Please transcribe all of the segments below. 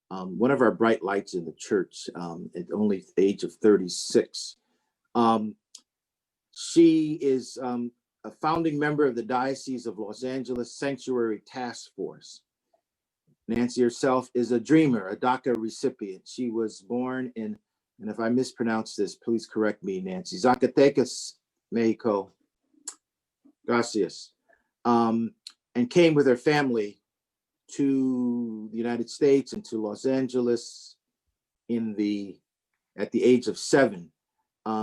one of our bright lights in the church at only the age of 36. She is a founding member of the Diocese of Los Angeles Sanctuary Task Force. Nancy herself is a dreamer, a DACA recipient. She was born in, and if I mispronounce this, please correct me, Nancy, Zacatecas, Mexico. Gracias. And came with her family to the United States and to Los Angeles at the age of 7.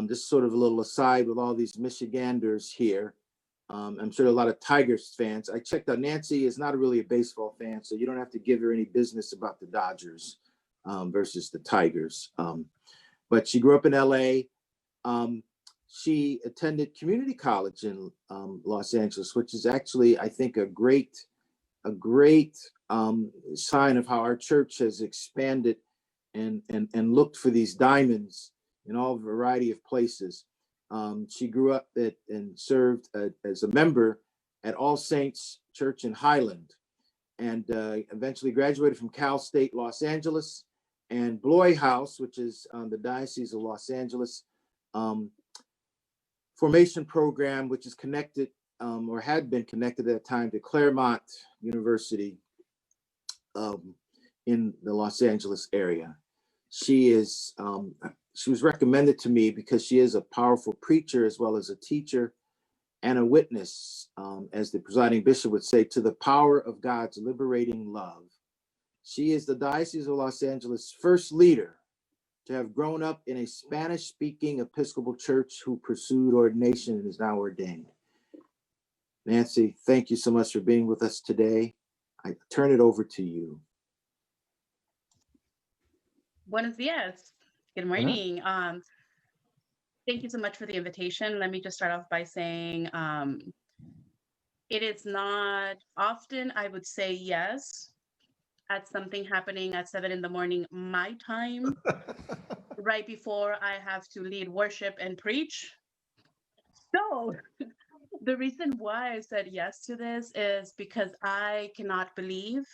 Just sort of a little aside with all these Michiganders here. I'm sure a lot of Tigers fans. I checked out, Nancy is not really a baseball fan, so you don't have to give her any business about the Dodgers versus the Tigers. But she grew up in LA. She attended community college in Los Angeles, which is actually, I think, a great sign of how our church has expanded and looked for these diamonds in all variety of places. She grew up and served as a member at All Saints Church in Highland, and eventually graduated from Cal State Los Angeles and Bloy House, which is the Diocese of Los Angeles formation program, which is connected or had been connected at that time to Claremont University in the Los Angeles area. She was recommended to me because she is a powerful preacher as well as a teacher and a witness, as the presiding bishop would say, to the power of God's liberating love. She is the Diocese of Los Angeles' first leader to have grown up in a Spanish-speaking Episcopal Church who pursued ordination and is now ordained. Nancy, thank you so much for being with us today. I turn it over to you. Buenos dias. Good morning. Thank you so much for the invitation. Let me just start off by saying it is not often I would say yes at something happening at 7 a.m. my time, right before I have to lead worship and preach. So the reason why I said yes to this is because I cannot believe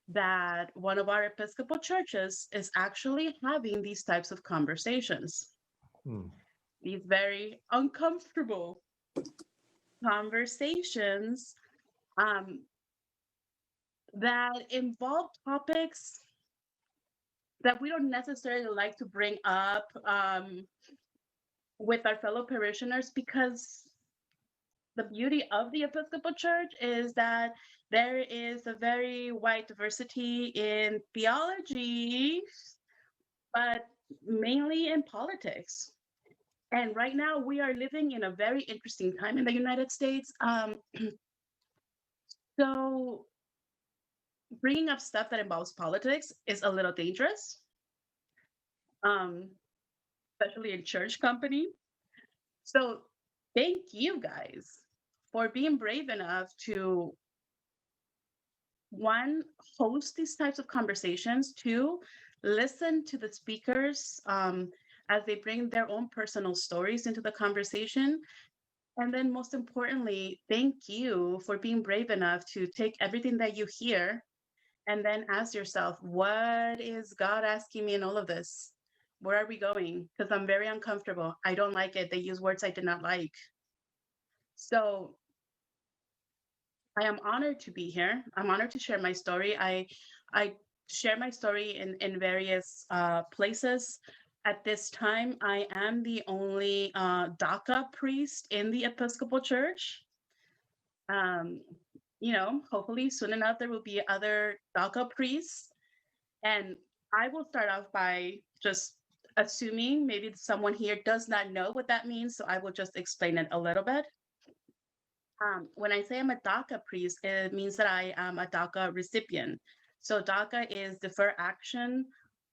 that one of our Episcopal churches is actually having these types of conversations. These very uncomfortable conversations that involve topics that we don't necessarily like to bring up with our fellow parishioners, because the beauty of the Episcopal Church is that there is a very wide diversity in theology, but mainly in politics. And right now we are living in a very interesting time in the United States. So bringing up stuff that involves politics is a little dangerous, especially in church company. So thank you guys for being brave enough to, one, host these types of conversations, two, listen to the speakers as they bring their own personal stories into the conversation. And then most importantly, thank you for being brave enough to take everything that you hear and then ask yourself, what is God asking me in all of this? Where are we going? Because I'm very uncomfortable. I don't like it. They use words I did not like. So I am honored to be here. I'm honored to share my story. I share my story in various places. At this time, I am the only DACA priest in the Episcopal Church. Hopefully soon enough, there will be other DACA priests. And I will start off by just assuming maybe someone here does not know what that means. So I will just explain it a little bit. When I say I'm a DACA priest, it means that I am a DACA recipient. So DACA is deferred action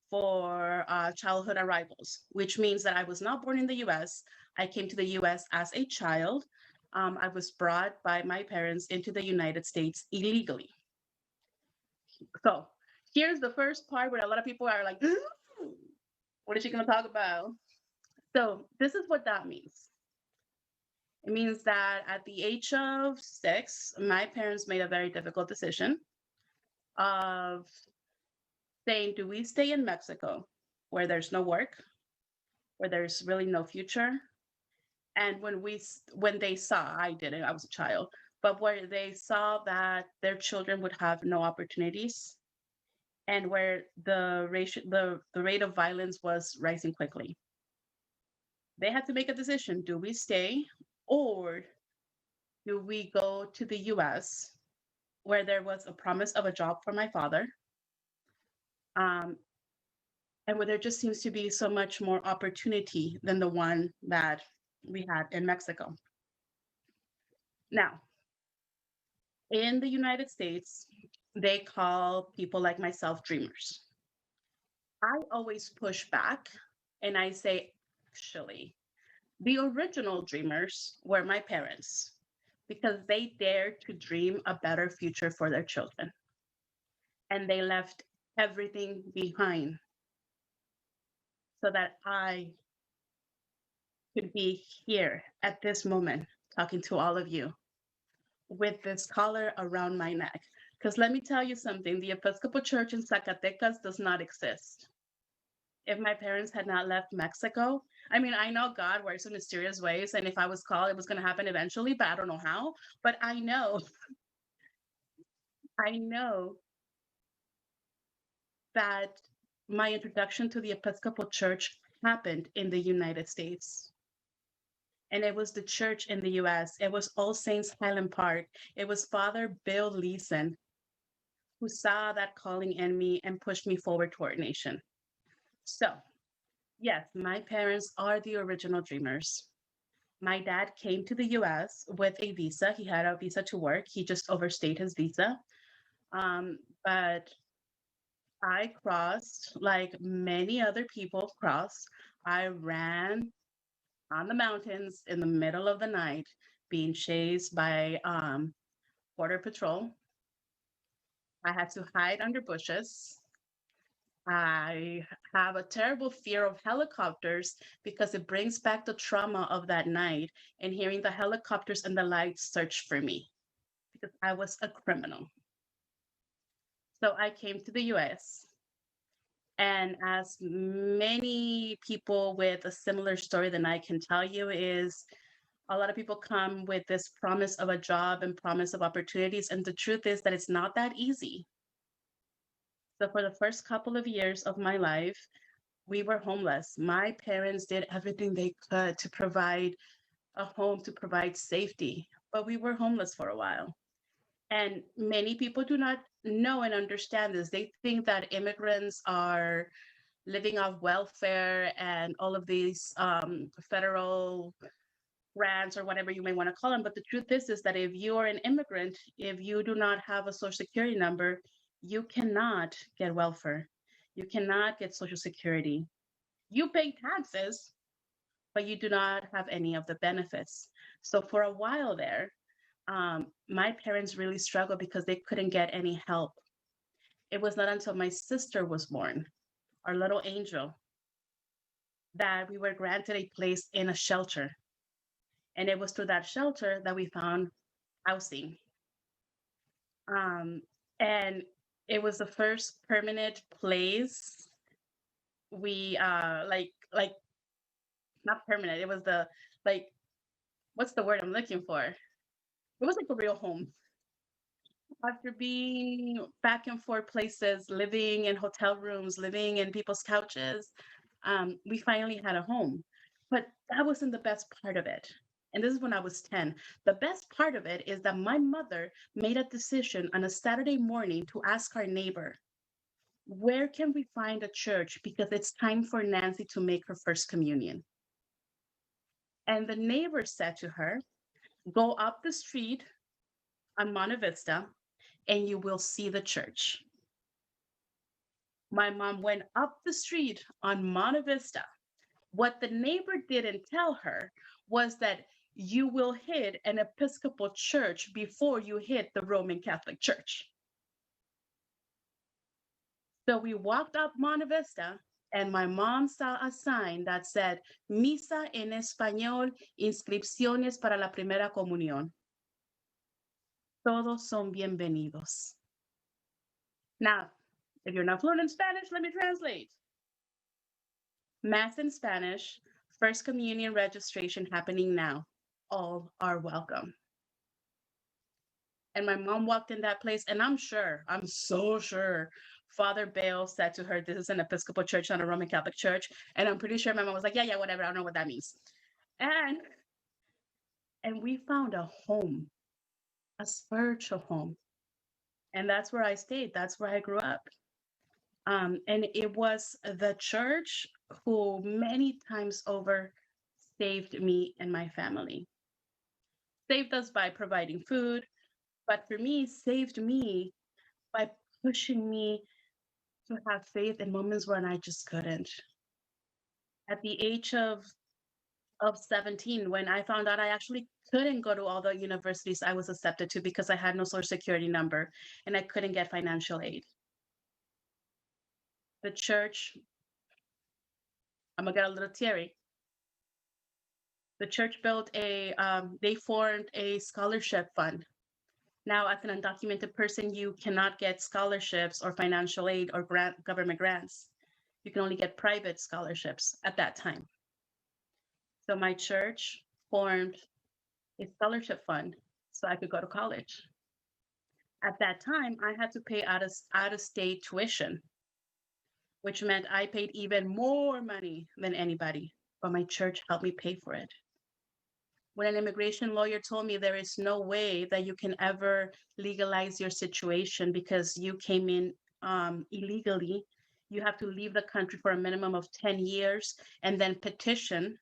for childhood arrivals, which means that I was not born in the US. I came to the US as a child. I was brought by my parents into the United States illegally. So here's the first part where a lot of people are like, what is she going to talk about? So this is what that means. It means that at the age of 6, my parents made a very difficult decision of saying, do we stay in Mexico where there's no work, where there's really no future? And when they saw, I didn't, I was a child, but where they saw that their children would have no opportunities and where the rate of violence was rising quickly. They had to make a decision. Do we stay or do we go to the US where there was a promise of a job for my father? And where there just seems to be so much more opportunity than the one that we had in Mexico. Now, in the United States, they call people like myself dreamers. I always push back and I say, actually, the original dreamers were my parents because they dared to dream a better future for their children. And they left everything behind so that I could be here at this moment talking to all of you with this collar around my neck. Because let me tell you something, the Episcopal Church in Zacatecas does not exist. If my parents had not left Mexico, I mean, I know God works in mysterious ways, and if I was called, it was going to happen eventually, but I don't know how. But I know that my introduction to the Episcopal Church happened in the United States. And it was the church in the US. It was All Saints Highland Park. It was Father Bill Leeson who saw that calling in me and pushed me forward to ordination. So, yes, my parents are the original dreamers. My dad came to the US with a visa. He had a visa to work. He just overstayed his visa. But I crossed, like many other people crossed. I ran on the mountains in the middle of the night, being chased by Border Patrol. I had to hide under bushes. I have a terrible fear of helicopters because it brings back the trauma of that night and hearing the helicopters and the lights search for me because I was a criminal. So I came to the US. And as many people with a similar story than I can tell you is a lot of people come with this promise of a job and promise of opportunities. And the truth is that it's not that easy. So for the first couple of years of my life, we were homeless. My parents did everything they could to provide a home, to provide safety, but we were homeless for a while. And many people do not know and understand this. They think that immigrants are living off welfare and all of these federal grants or whatever you may want to call them. But the truth is that if you are an immigrant, if you do not have a social security number, you cannot get welfare. You cannot get social security. You pay taxes, but you do not have any of the benefits. So for a while there, my parents really struggled because they couldn't get any help. It was not until my sister was born, our little angel, that we were granted a place in a shelter. And it was through that shelter that we found housing. And it was the first permanent place we like not permanent. It was the like what's the word I'm looking for? It was like a real home. After being back and forth places, living in hotel rooms, living in people's couches, we finally had a home. But that wasn't the best part of it. And this is when I was 10. The best part of it is that my mother made a decision on a Saturday morning to ask our neighbor, where can we find a church? Because it's time for Nancy to make her first communion. And the neighbor said to her, go up the street on Monte Vista and you will see the church. My mom went up the street on Monte Vista. What the neighbor didn't tell her was that you will hit an Episcopal church before you hit the Roman Catholic Church. So we walked up Monte Vista and my mom saw a sign that said, Misa en Español, inscripciones para la primera comunión. Todos son bienvenidos. Now, If you're not fluent in Spanish, let me translate. Mass in Spanish, First Communion registration happening now. All are welcome. And my mom walked in that place, and I'm so sure, Father Bale said to her, this is an Episcopal Church, not a Roman Catholic Church. And I'm pretty sure my mom was like, yeah, whatever. I don't know what that means. And we found a home, a spiritual home. And that's where I stayed. That's where I grew up. And it was the church who many times over saved me and my family. Saved us by providing food, but for me, saved me by pushing me to have faith in moments when I just couldn't. At the age of 17, when I found out I actually couldn't go to all the universities I was accepted to because I had no social security number and I couldn't get financial aid. The church, I'm gonna get a little teary. The church they formed a scholarship fund. Now, as an undocumented person, you cannot get scholarships or financial aid or government grants. You can only get private scholarships at that time. So my church formed a scholarship fund so I could go to college. At that time, I had to pay out of state tuition, which meant I paid even more money than anybody, but my church helped me pay for it. When an immigration lawyer told me there is no way that you can ever legalize your situation because you came in illegally, you have to leave the country for a minimum of 10 years and then petition.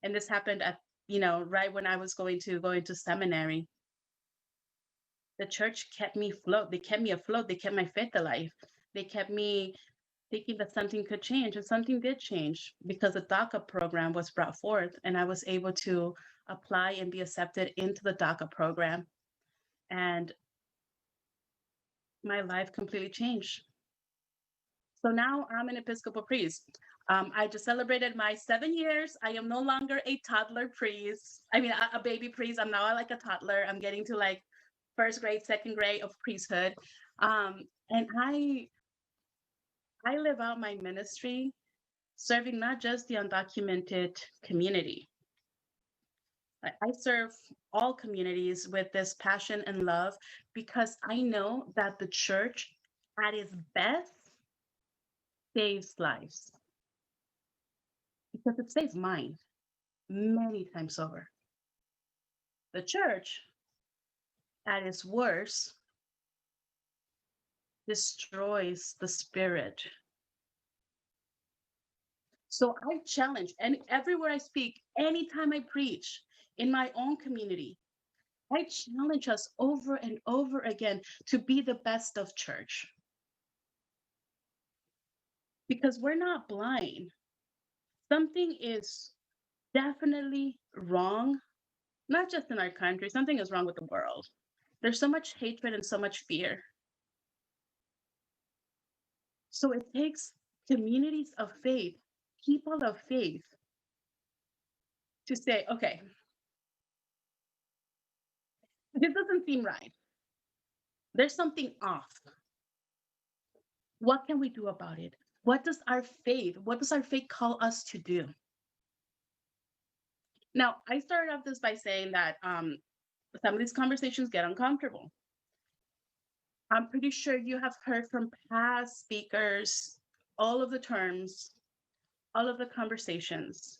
And this happened at, right when I was going to seminary. The church kept me afloat. They kept me afloat. They kept my faith alive. They kept me thinking that something could change, and something did change because the DACA program was brought forth, and I was able to apply and be accepted into the DACA program. And my life completely changed. So now I'm an Episcopal priest. I just celebrated my 7 years. I am no longer a toddler priest. I mean, a baby priest. I'm now like a toddler. I'm getting to like first grade, second grade of priesthood. And I live out my ministry serving not just the undocumented community. I serve all communities with this passion and love because I know that the church at its best saves lives. Because it saves mine many times over. The church at its worst destroys the spirit. So I challenge, and everywhere I speak, anytime I preach in my own community, I challenge us over and over again to be the best of church. Because we're not blind. Something is definitely wrong, not just in our country, something is wrong with the world. There's so much hatred and so much fear. So it takes communities of faith, people of faith, to say, okay, this doesn't seem right. There's something off. What can we do about it? What does our faith call us to do? Now, I started off this by saying that some of these conversations get uncomfortable. I'm pretty sure you have heard from past speakers, all of the terms, all of the conversations.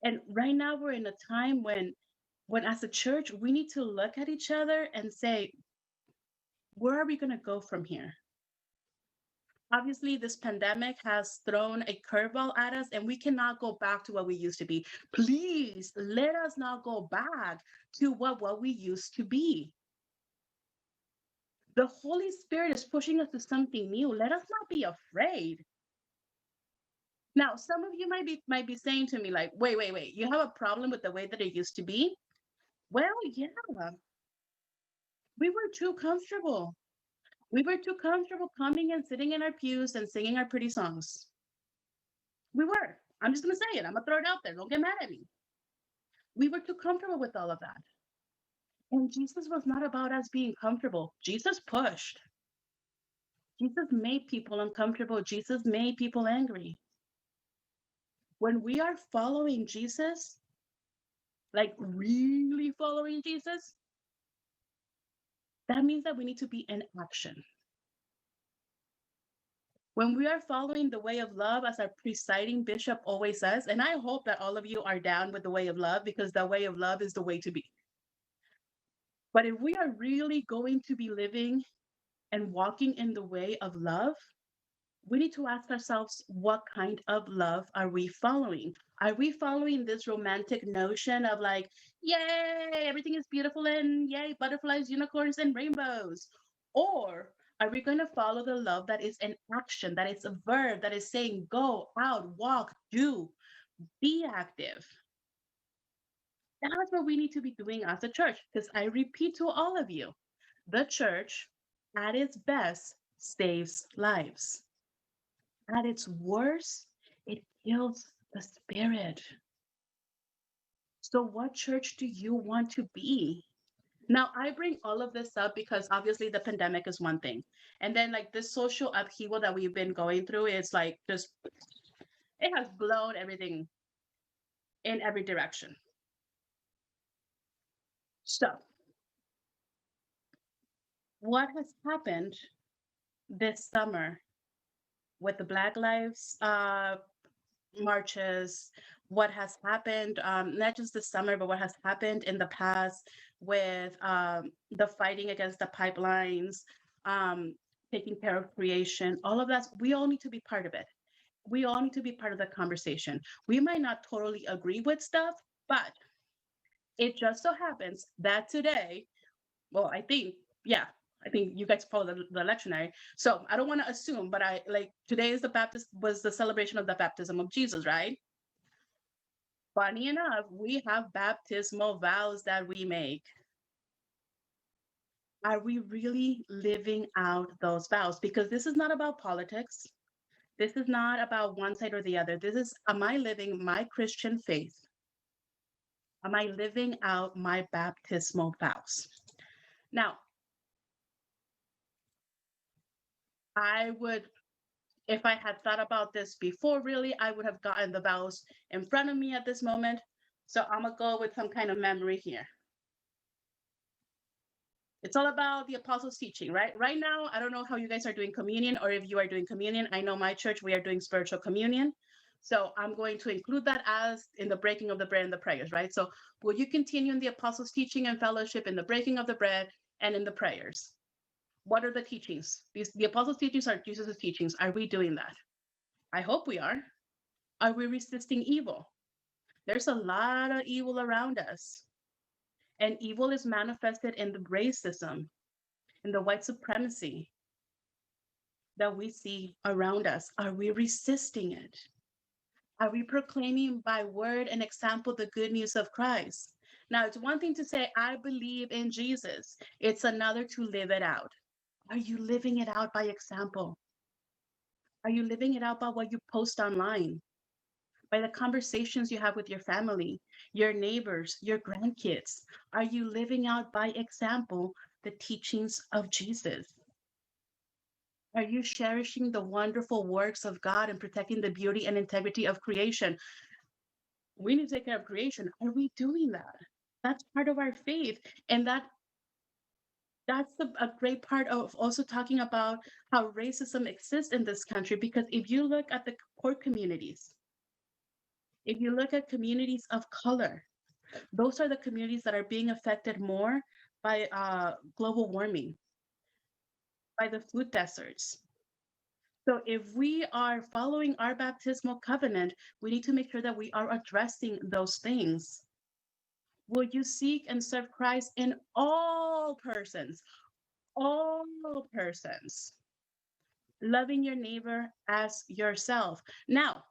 And right now we're in a time when as a church, we need to look at each other and say, where are we going to go from here? Obviously, this pandemic has thrown a curveball at us, and we cannot go back to what we used to be. Please let us not go back to what we used to be. The Holy Spirit is pushing us to something new. Let us not be afraid. Now, some of you might be saying to me, like, wait, you have a problem with the way that it used to be? Well, yeah. We were too comfortable. We were too comfortable coming and sitting in our pews and singing our pretty songs. We were. I'm just going to say it. I'm going to throw it out there. Don't get mad at me. We were too comfortable with all of that. And Jesus was not about us being comfortable. Jesus pushed. Jesus made people uncomfortable. Jesus made people angry. When we are following Jesus, like really following Jesus, that means that we need to be in action. When we are following the way of love, as our presiding bishop always says, and I hope that all of you are down with the way of love, because the way of love is the way to be. But if we are really going to be living and walking in the way of love, we need to ask ourselves, what kind of love are we following? Are we following this romantic notion of like, yay, everything is beautiful and yay, butterflies, unicorns, and rainbows? Or are we going to follow the love that is in action, that is a verb, that is saying, go out, walk, do, be active? That's what we need to be doing as a church. Because I repeat to all of you, the church at its best saves lives. At its worst, it kills the spirit. So, what church do you want to be? Now, I bring all of this up because obviously the pandemic is one thing. And then, like, this social upheaval that we've been going through is like just, it has blown everything in every direction. So, what has happened this summer with the Black Lives marches, what has happened, not just this summer, but what has happened in the past with the fighting against the pipelines, taking care of creation, all of that, we all need to be part of it. We all need to be part of the conversation. We might not totally agree with stuff, but it just so happens that today, well, yeah, I think you guys follow the lectionary. So I don't want to assume, but I like today is was the celebration of the baptism of Jesus, right? Funny enough, we have baptismal vows that we make. Are we really living out those vows? Because this is not about politics. This is not about one side or the other. This is, am I living my Christian faith? Am I living out my baptismal vows? Now, I would, if I had thought about this before, really, I would have gotten the vows in front of me at this moment. So I'm gonna go with some kind of memory here. It's all about the apostles' teaching, right? Right now, I don't know how you guys are doing communion or if you are doing communion. I know my church, we are doing spiritual communion. So I'm going to include that as in the breaking of the bread and the prayers, right? So will you continue in the apostles' teaching and fellowship in the breaking of the bread and in the prayers? What are the teachings? The apostles' teachings are Jesus' teachings. Are we doing that? I hope we are. Are we resisting evil? There's a lot of evil around us. And evil is manifested in the racism, in the white supremacy that we see around us. Are we resisting it? Are we proclaiming by word and example the good news of Christ? Now, it's one thing to say, I believe in Jesus. It's another to live it out. Are you living it out by example? Are you living it out by what you post online? By the conversations you have with your family, your neighbors, your grandkids? Are you living out by example the teachings of Jesus? Are you cherishing the wonderful works of God and protecting the beauty and integrity of creation? We need to take care of creation. Are we doing that? That's part of our faith. And that's a great part of also talking about how racism exists in this country. Because if you look at the poor communities, if you look at communities of color, those are the communities that are being affected more by global warming, by the food deserts. So if we are following our baptismal covenant, we need to make sure that we are addressing those things. Will you seek and serve Christ in all persons? All persons. Loving your neighbor as yourself. Now,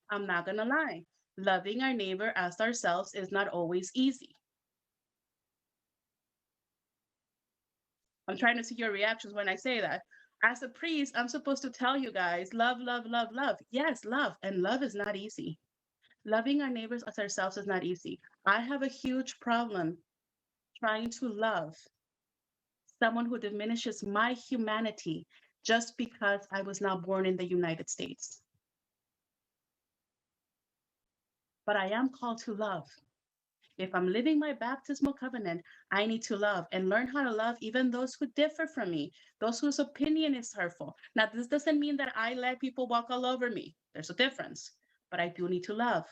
I'm not going to lie. Loving our neighbor as ourselves is not always easy. I'm trying to see your reactions when I say that. As a priest, I'm supposed to tell you guys, love, love, love, love. Yes, love. And love is not easy. Loving our neighbors as ourselves is not easy. I have a huge problem trying to love someone who diminishes my humanity just because I was not born in the United States. But I am called to love. If I'm living my baptismal covenant, I need to love and learn how to love even those who differ from me, those whose opinion is hurtful. Now, this doesn't mean that I let people walk all over me. There's a difference, but I do need to love.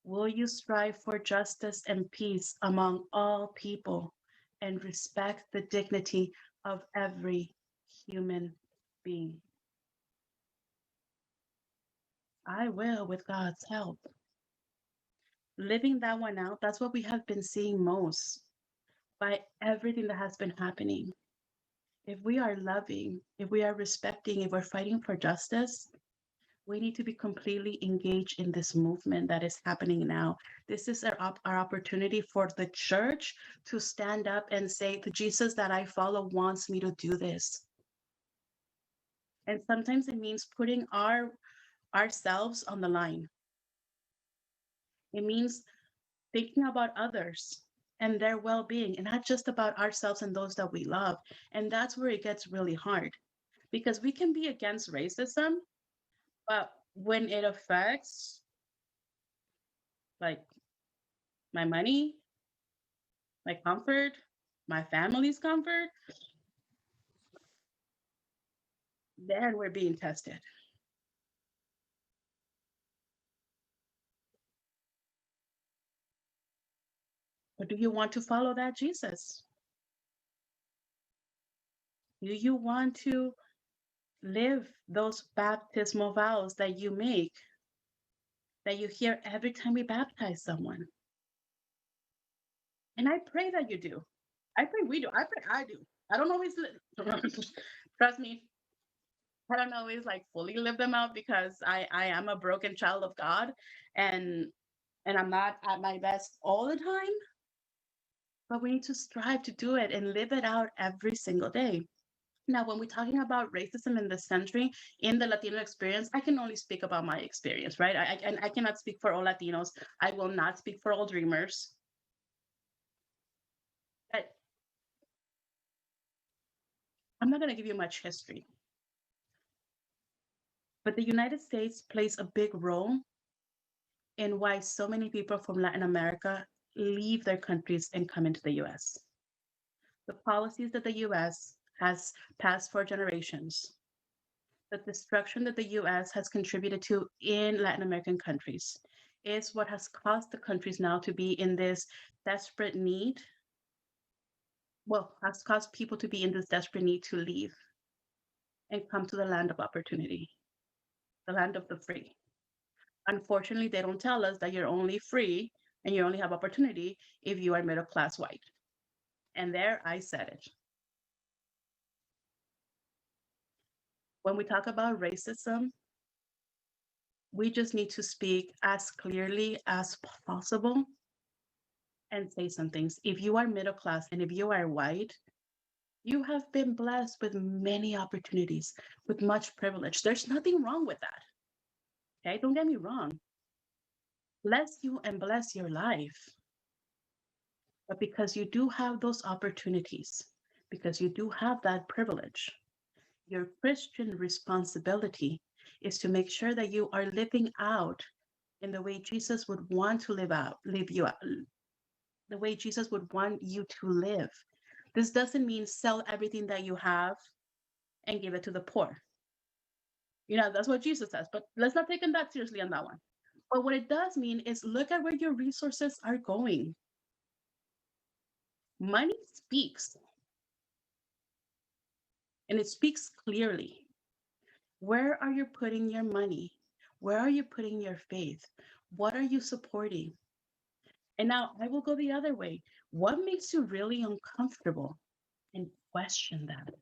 Will you strive for justice and peace among all people and respect the dignity of every human being? I will, with God's help. Living that one out, that's what we have been seeing most by everything that has been happening. If we are loving, if we are respecting, if we're fighting for justice, we need to be completely engaged in this movement that is happening now. This is our opportunity for the church to stand up and say, the Jesus that I follow wants me to do this. And sometimes it means putting ourselves on the line. It means thinking about others and their well-being, and not just about ourselves and those that we love. And that's where it gets really hard, because we can be against racism, but when it affects like my money, my comfort, my family's comfort, then we're being tested. Or do you want to follow that Jesus? Do you want to live those baptismal vows that you make, that you hear every time we baptize someone? And I pray that you do. I pray we do. I pray I do. I don't always, trust me, I don't always like fully live them out, because I am a broken child of God, and I'm not at my best all the time, but we need to strive to do it and live it out every single day. Now, when we're talking about racism in this country, in the Latino experience, I can only speak about my experience, right? I cannot speak for all Latinos. I will not speak for all dreamers. But I'm not going to give you much history. But the United States plays a big role in why so many people from Latin America leave their countries and come into the US. The policies that the US has passed for generations, the destruction that the US has contributed to in Latin American countries, is what has caused the countries now to be in this desperate need. Well, has caused people to be in this desperate need to leave and come to the land of opportunity, the land of the free. Unfortunately, they don't tell us that you're only free and you only have opportunity if you are middle class white. And there I said it. When we talk about racism, we just need to speak as clearly as possible and say some things. If you are middle class and if you are white, you have been blessed with many opportunities, with much privilege. There's nothing wrong with that. Okay, don't get me wrong. Bless you and bless your life. But because you do have those opportunities, because you do have that privilege, your Christian responsibility is to make sure that you are living out in the way Jesus would want to live you out, the way Jesus would want you to live. This doesn't mean sell everything that you have and give it to the poor. You know, that's what Jesus says, but let's not take him that seriously on that one. But what it does mean is look at where your resources are going. Money speaks, and it speaks clearly. Where are you putting your money? Where are you putting your faith? What are you supporting? And now I will go the other way. What makes you really uncomfortable? And question that.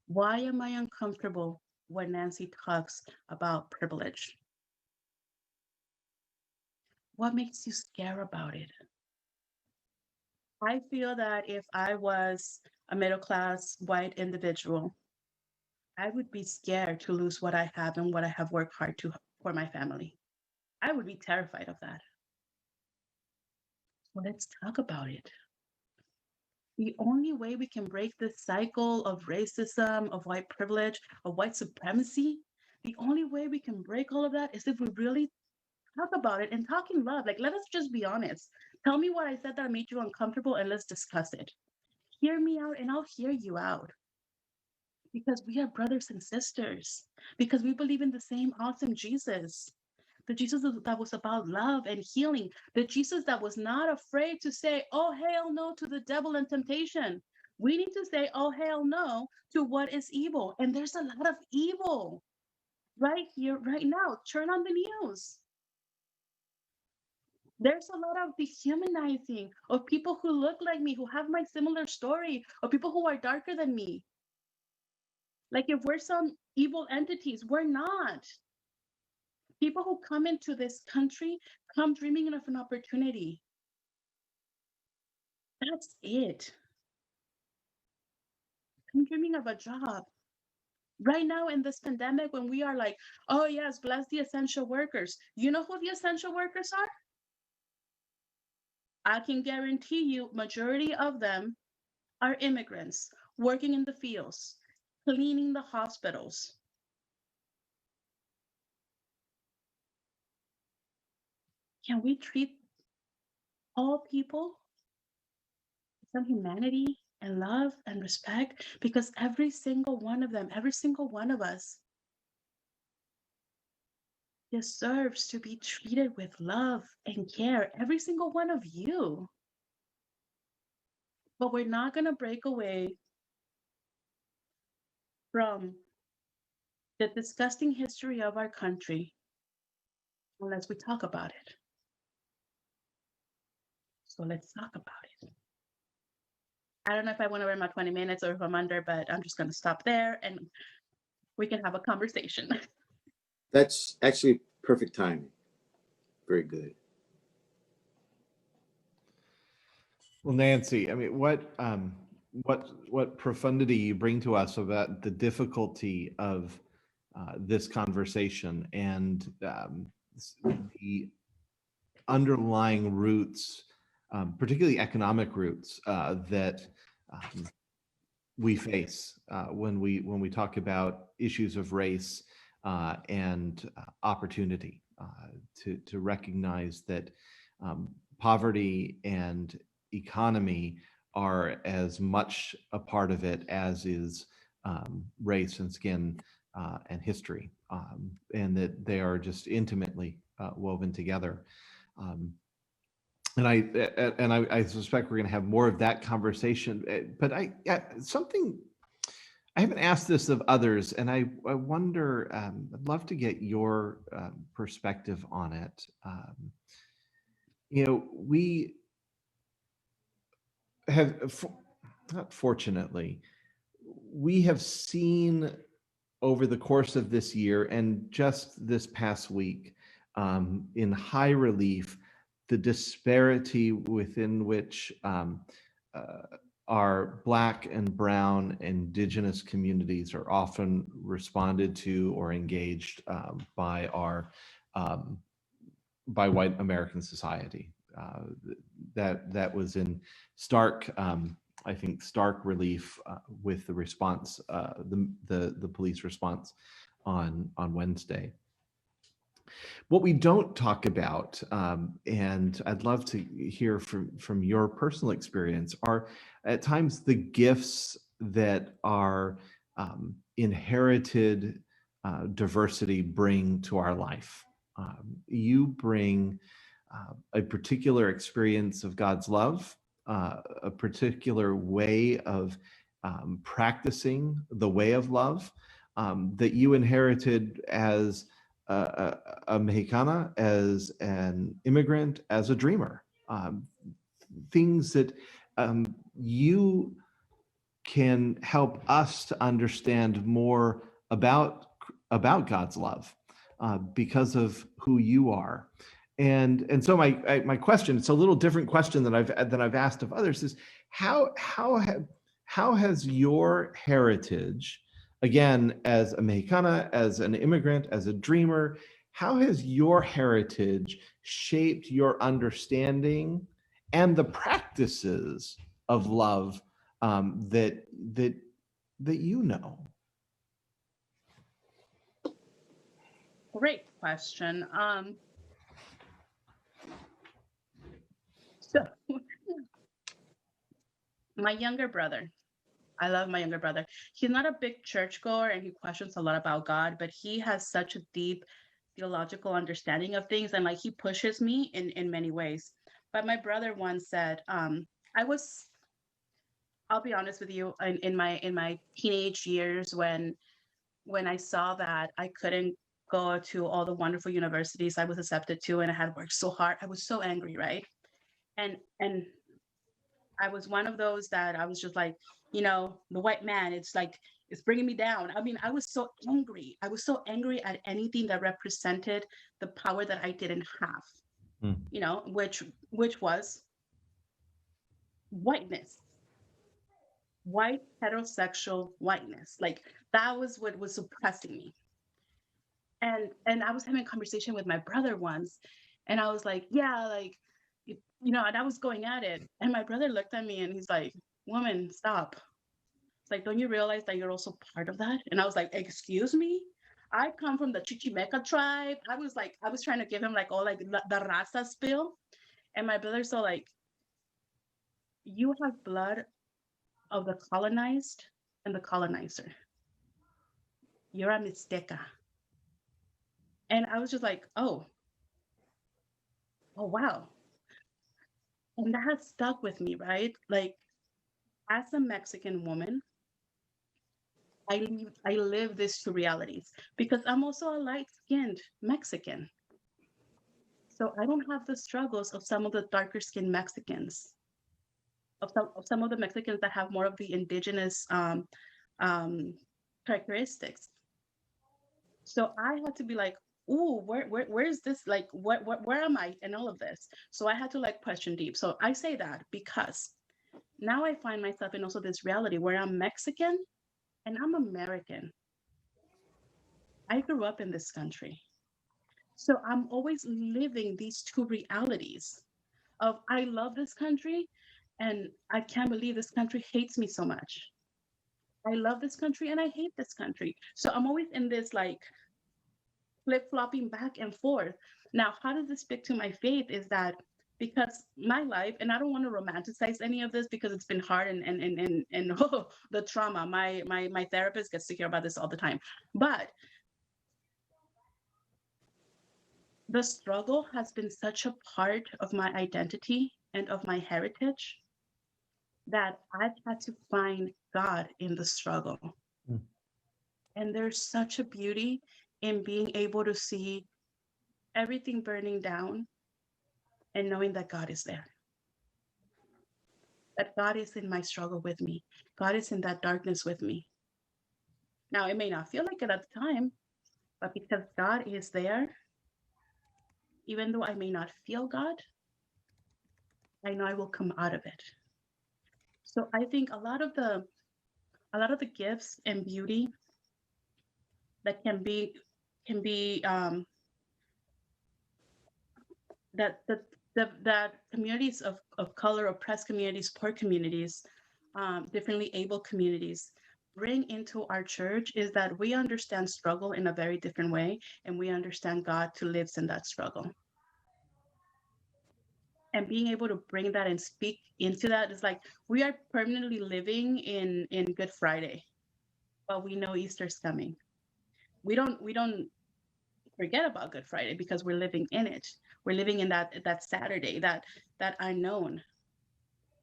Why am I uncomfortable when Nancy talks about privilege? What makes you scared about it? I feel that if I was a middle class white individual, I would be scared to lose what I have and what I have worked hard to for my family. I would be terrified of that. Well, let's talk about it. The only way we can break this cycle of racism, of white privilege, of white supremacy, the only way we can break all of that is if we really talk about it and talk in love. Like, let us just be honest. Tell me what I said that made you uncomfortable and let's discuss it. Hear me out and I'll hear you out. Because we are brothers and sisters. Because we believe in the same awesome Jesus. The Jesus that was about love and healing. The Jesus that was not afraid to say, oh, hell no to the devil and temptation. We need to say, oh, hell no to what is evil. And there's a lot of evil right here, right now. Turn on the news. There's a lot of dehumanizing of people who look like me, who have my similar story, or people who are darker than me. Like if we're some evil entities, we're not. People who come into this country come dreaming of an opportunity. That's it. I'm dreaming of a job. Right now in this pandemic, when we are like, oh yes, bless the essential workers. You know who the essential workers are? I can guarantee you majority of them are immigrants working in the fields, cleaning the hospitals. Can we treat all people with some humanity and love and respect? Because every single one of them, every single one of us deserves to be treated with love and care. Every single one of you. But we're not going to break away from the disgusting history of our country unless we talk about it. So let's talk about it. I don't know if I want to run my 20 minutes or if I'm under, but I'm just going to stop there and we can have a conversation. That's actually perfect timing. Very good. Well, Nancy, I mean, what profundity you bring to us about the difficulty of this conversation and the underlying roots, particularly economic roots, that we face when we talk about issues of race and opportunity. To recognize that poverty and economy are as much a part of it as is race and skin and history, and that they are just intimately woven together. And I suspect we're going to have more of that conversation. But I haven't asked this of others, and I wonder. I'd love to get your perspective on it. We have, not fortunately, we have seen over the course of this year and just this past week, in high relief, the disparity within which our Black and Brown Indigenous communities are often responded to or engaged by white American society. That was in stark, I think, stark relief with the response, the police response on Wednesday. What we don't talk about, and I'd love to hear from your personal experience, are at times the gifts that our inherited diversity bring to our life. You bring a particular experience of God's love, a particular way of practicing the way of love that you inherited as a Mexicana, as an immigrant, as a dreamer. Things that you can help us to understand more about God's love because of who you are. And so my question, it's a little different question than I've asked of others, is how has your heritage, again, as a Mexicana, as an immigrant, as a dreamer, how has your heritage shaped your understanding and the practices of love that you know? Great question. So my younger brother, I love my younger brother. He's not a big churchgoer and he questions a lot about God, but he has such a deep theological understanding of things, and like he pushes me in many ways. But my brother once said, I'll be honest with you, in my teenage years when I saw that I couldn't go to all the wonderful universities I was accepted to and I had worked so hard, I was so angry, right? And I was one of those that I was just like, the white man, it's bringing me down. I mean, I was so angry. I was so angry at anything that represented the power that I didn't have, which was whiteness, white heterosexual whiteness. Like that was what was suppressing me. And I was having a conversation with my brother once, and I was like, yeah, like, and I was going at it. And my brother looked at me and he's like, woman, stop. It's like, don't you realize that you're also part of that? And I was like, excuse me? I come from the Chichimeca tribe. I was trying to give him like all like the raza spill. And my brother's so like, you have blood of the colonized and the colonizer. You're a Mixteca. And I was just like, oh, wow. And that has stuck with me, right? Like, as a Mexican woman, I live these two realities because I'm also a light-skinned Mexican. So I don't have the struggles of some of the darker skinned Mexicans, of some of the Mexicans that have more of the indigenous characteristics. So I had to be like, ooh, where is this? Like, where am I in all of this? So I had to like question deep. So I say that because now I find myself in also this reality where I'm Mexican and I'm American. I grew up in this country. So I'm always living these two realities of I love this country and I can't believe this country hates me so much. I love this country and I hate this country. So I'm always in this like flip-flopping back and forth. Now, how does this speak to my faith is that because my life, and I don't want to romanticize any of this because it's been hard and oh, the trauma. My therapist gets to hear about this all the time. But the struggle has been such a part of my identity and of my heritage that I've had to find God in the struggle. Mm. And there's such a beauty in being able to see everything burning down and knowing that God is there. That God is in my struggle with me. God is in that darkness with me. Now, it may not feel like it at the time, but because God is there, even though I may not feel God, I know I will come out of it. So I think a lot of the gifts and beauty that can be that communities of color, oppressed communities, poor communities, differently able communities bring into our church is that we understand struggle in a very different way, and we understand God who lives in that struggle. And being able to bring that and speak into that is like we are permanently living in Good Friday, but we know Easter's coming. We don't forget about Good Friday because we're living in it. We're living in that Saturday, that unknown.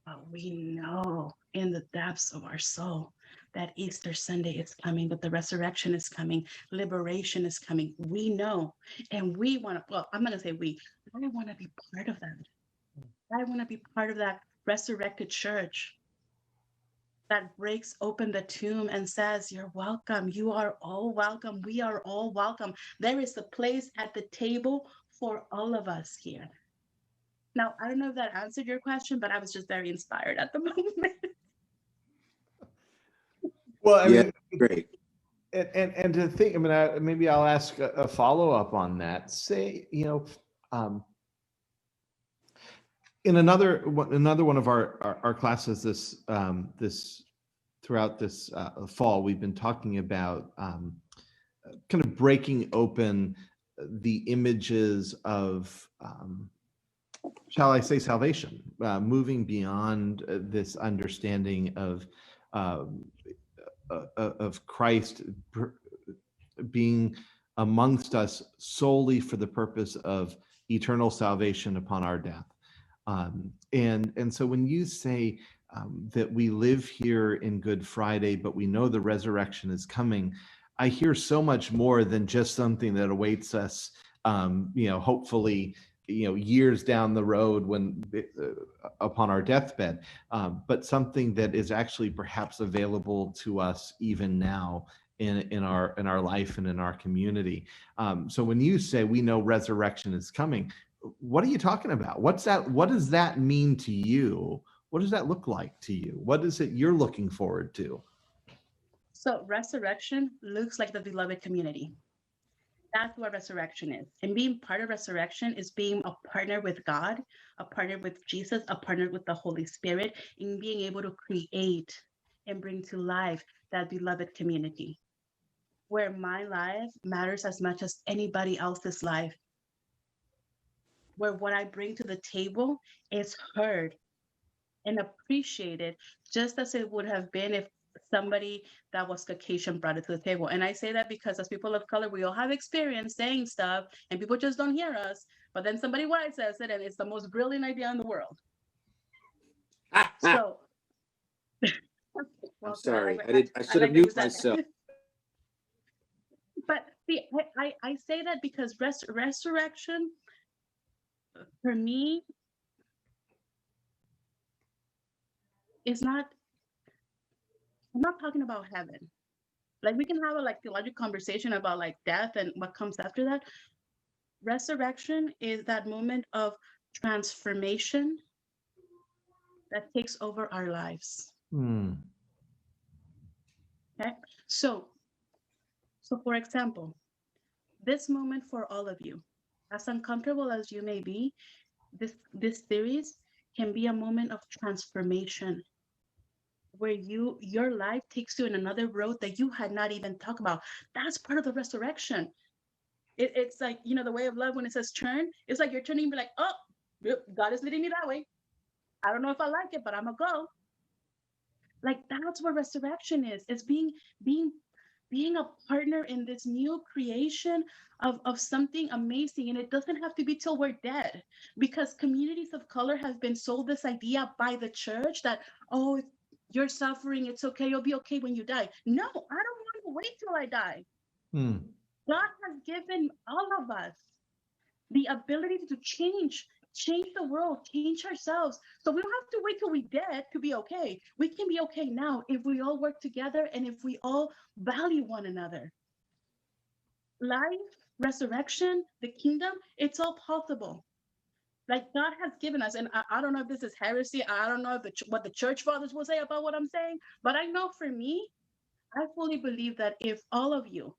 But we know in the depths of our soul that Easter Sunday is coming, that the resurrection is coming, liberation is coming. We know, and we want to, well, I'm going to say we, I want to be part of that. I want to be part of that resurrected church that breaks open the tomb and says, you're welcome. You are all welcome. We are all welcome. There is a place at the table for all of us here. Now, I don't know if that answered your question, but I was just very inspired at the moment. Well, I mean, great. And to think, I mean, maybe I'll ask a follow-up on that. Say, In another one of our classes this throughout this fall, we've been talking about kind of breaking open the images of shall I say salvation, moving beyond this understanding of Christ being amongst us solely for the purpose of eternal salvation upon our death. And so when you say that we live here in Good Friday, but we know the resurrection is coming, I hear so much more than just something that awaits us, hopefully, years down the road when upon our deathbed, but something that is actually perhaps available to us even now in our life and in our community. So when you say we know resurrection is coming, what are you talking about? What's that? What does that mean to you? What does that look like to you? What is it you're looking forward to? So resurrection looks like the beloved community. That's what resurrection is. And being part of resurrection is being a partner with God, a partner with Jesus, a partner with the Holy Spirit, in being able to create and bring to life that beloved community, where my life matters as much as anybody else's life, where what I bring to the table is heard and appreciated, just as it would have been if somebody that was Caucasian brought it to the table. And I say that because as people of color, we all have experience saying stuff and people just don't hear us. But then somebody white says it and it's the most brilliant idea in the world. So I'm sorry. I should have muted myself. But see, I say that because resurrection, for me, is not, I'm not talking about heaven. Like we can have a theological conversation about death and what comes after that. Resurrection is that moment of transformation that takes over our lives. Okay, so for example, this moment for all of you, as uncomfortable as you may be, this series can be a moment of transformation, where your life takes you in another road that you had not even talked about. That's part of the resurrection. It's like, the way of love, when it says turn, it's like you're turning and be like, oh, God is leading me that way. I don't know if I like it, but I'm gonna go. Like, that's what resurrection is. It's being a partner in this new creation of something amazing. And it doesn't have to be till we're dead, because communities of color have been sold this idea by the church that, oh, you're suffering, it's okay, you'll be okay when you die. No, I don't want to wait till I die. God has given all of us the ability to change the world, change ourselves. So we don't have to wait till we're dead to be okay. We can be okay now if we all work together and if we all value one another. Life, resurrection, the kingdom, it's all possible. Like God has given us, and I don't know if this is heresy. I don't know what the church fathers will say about what I'm saying, but I know for me, I fully believe that if all of you,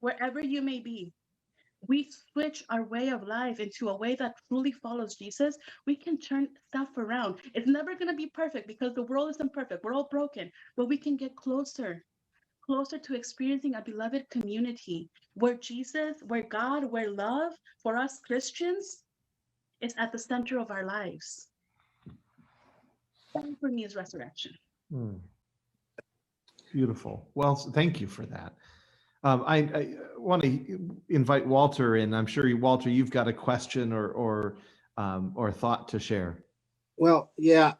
wherever you may be, we switch our way of life into a way that truly follows Jesus, we can turn stuff around. It's never going to be perfect because the world isn't perfect. We're all broken, but we can get closer to experiencing a beloved community where Jesus, where God, where love for us Christians is at the center of our lives. That for me is resurrection. Beautiful. Well, thank you for that. I want to invite Walter in. I'm sure, Walter, you've got a question or thought to share. Well, yeah.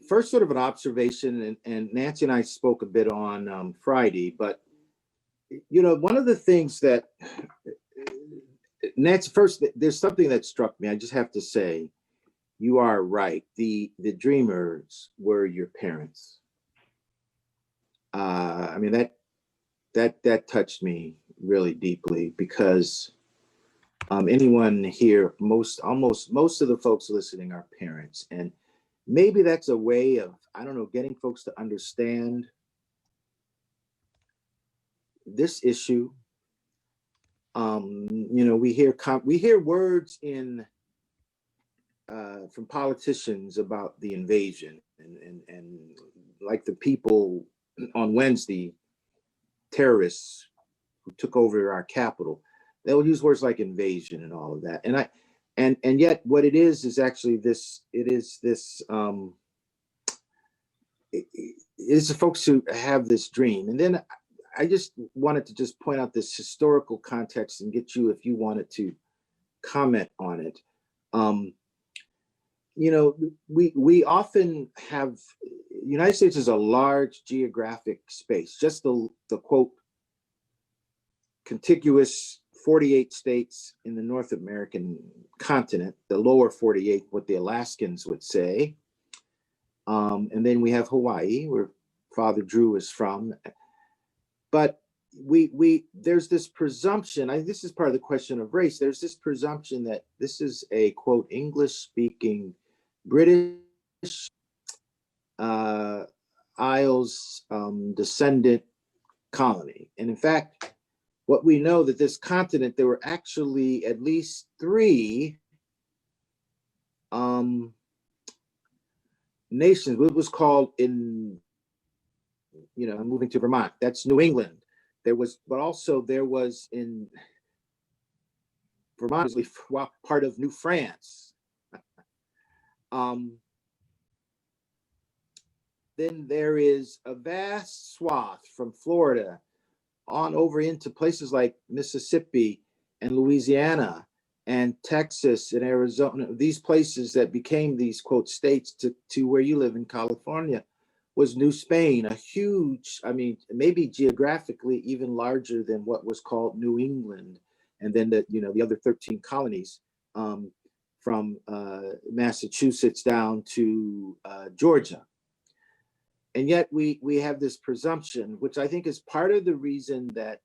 First, sort of an observation, and Nancy and I spoke a bit on Friday, but one of the things that Nancy, first, there's something that struck me. I just have to say, you are right. The dreamers were your parents. I mean, that touched me really deeply, because anyone here, most of the folks listening are parents, and maybe that's a way of, I don't know, getting folks to understand this issue. We hear words in from politicians about the invasion, and like the people on Wednesday, terrorists who took over our capital, they'll use words like invasion and all of that. And yet what it is actually this, it is the folks who have this dream. And then I just wanted to just point out this historical context and get you, if you wanted to comment on it. We often have, United States is a large geographic space, just the quote, contiguous 48 states in the North American continent, the lower 48, what the Alaskans would say. And then we have Hawaii, where Father Drew is from. But there's this presumption, this is part of the question of race, there's this presumption that this is a, quote, English-speaking British Isles descendant colony. And in fact, what we know that this continent, there were actually at least 3 nations. What was called in, moving to Vermont, that's New England. There was, but also there was in Vermont, part of New France. Then there is a vast swath from Florida on over into places like Mississippi and Louisiana and Texas and Arizona, these places that became these, quote, states to where you live in California, was New Spain, a huge, maybe geographically even larger than what was called New England. And then the other 13 colonies from Massachusetts down to Georgia. And yet we have this presumption, which I think is part of the reason that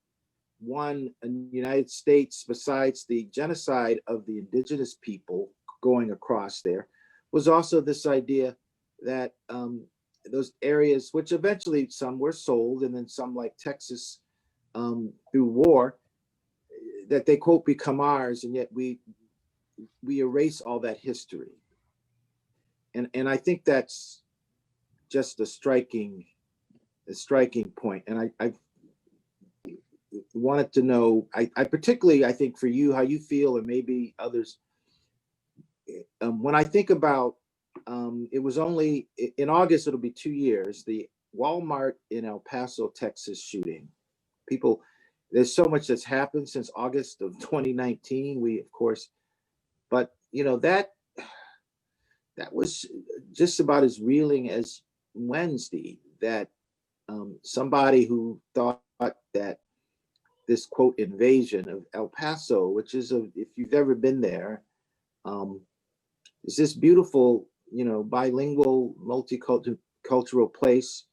in the United States, besides the genocide of the indigenous people going across there, was also this idea that those areas, which eventually some were sold, and then some, like Texas, through war, that they, quote, become ours, and yet we erase all that history. And I think that's just a striking point. And I wanted to know, I particularly, I think for you, how you feel, and maybe others, when I think about, it was only in August, it'll be 2 years, the Walmart in El Paso, Texas shooting. People, there's so much that's happened since August of 2019. We, of course, but that was just about as reeling as Wednesday, that somebody who thought that this, quote, invasion of El Paso, which is, if you've ever been there, is this beautiful, bilingual, multicultural place,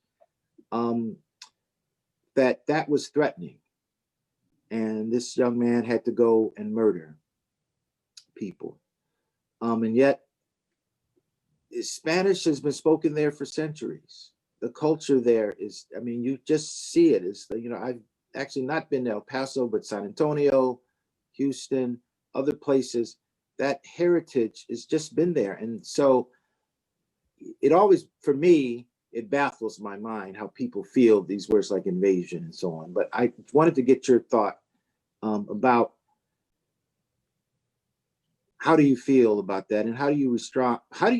that was threatening. And this young man had to go and murder people. And yet, Spanish has been spoken there for centuries. The culture there is, you just see it. I've actually not been to El Paso, but San Antonio, Houston, other places, that heritage has just been there. And so it always, for me, it baffles my mind how people feel these words like invasion and so on. But I wanted to get your thought about, how do you feel about that? And how do you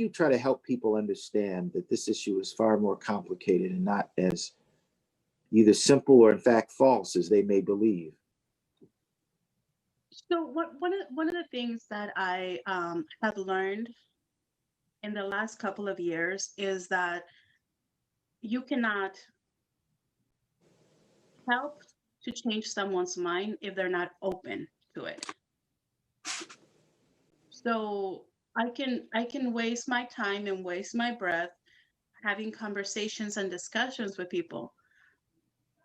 try to help people understand that this issue is far more complicated and not as either simple or in fact false as they may believe? So one of the things that I have learned in the last couple of years is that you cannot help to change someone's mind if they're not open to it. So I can waste my time and waste my breath having conversations and discussions with people.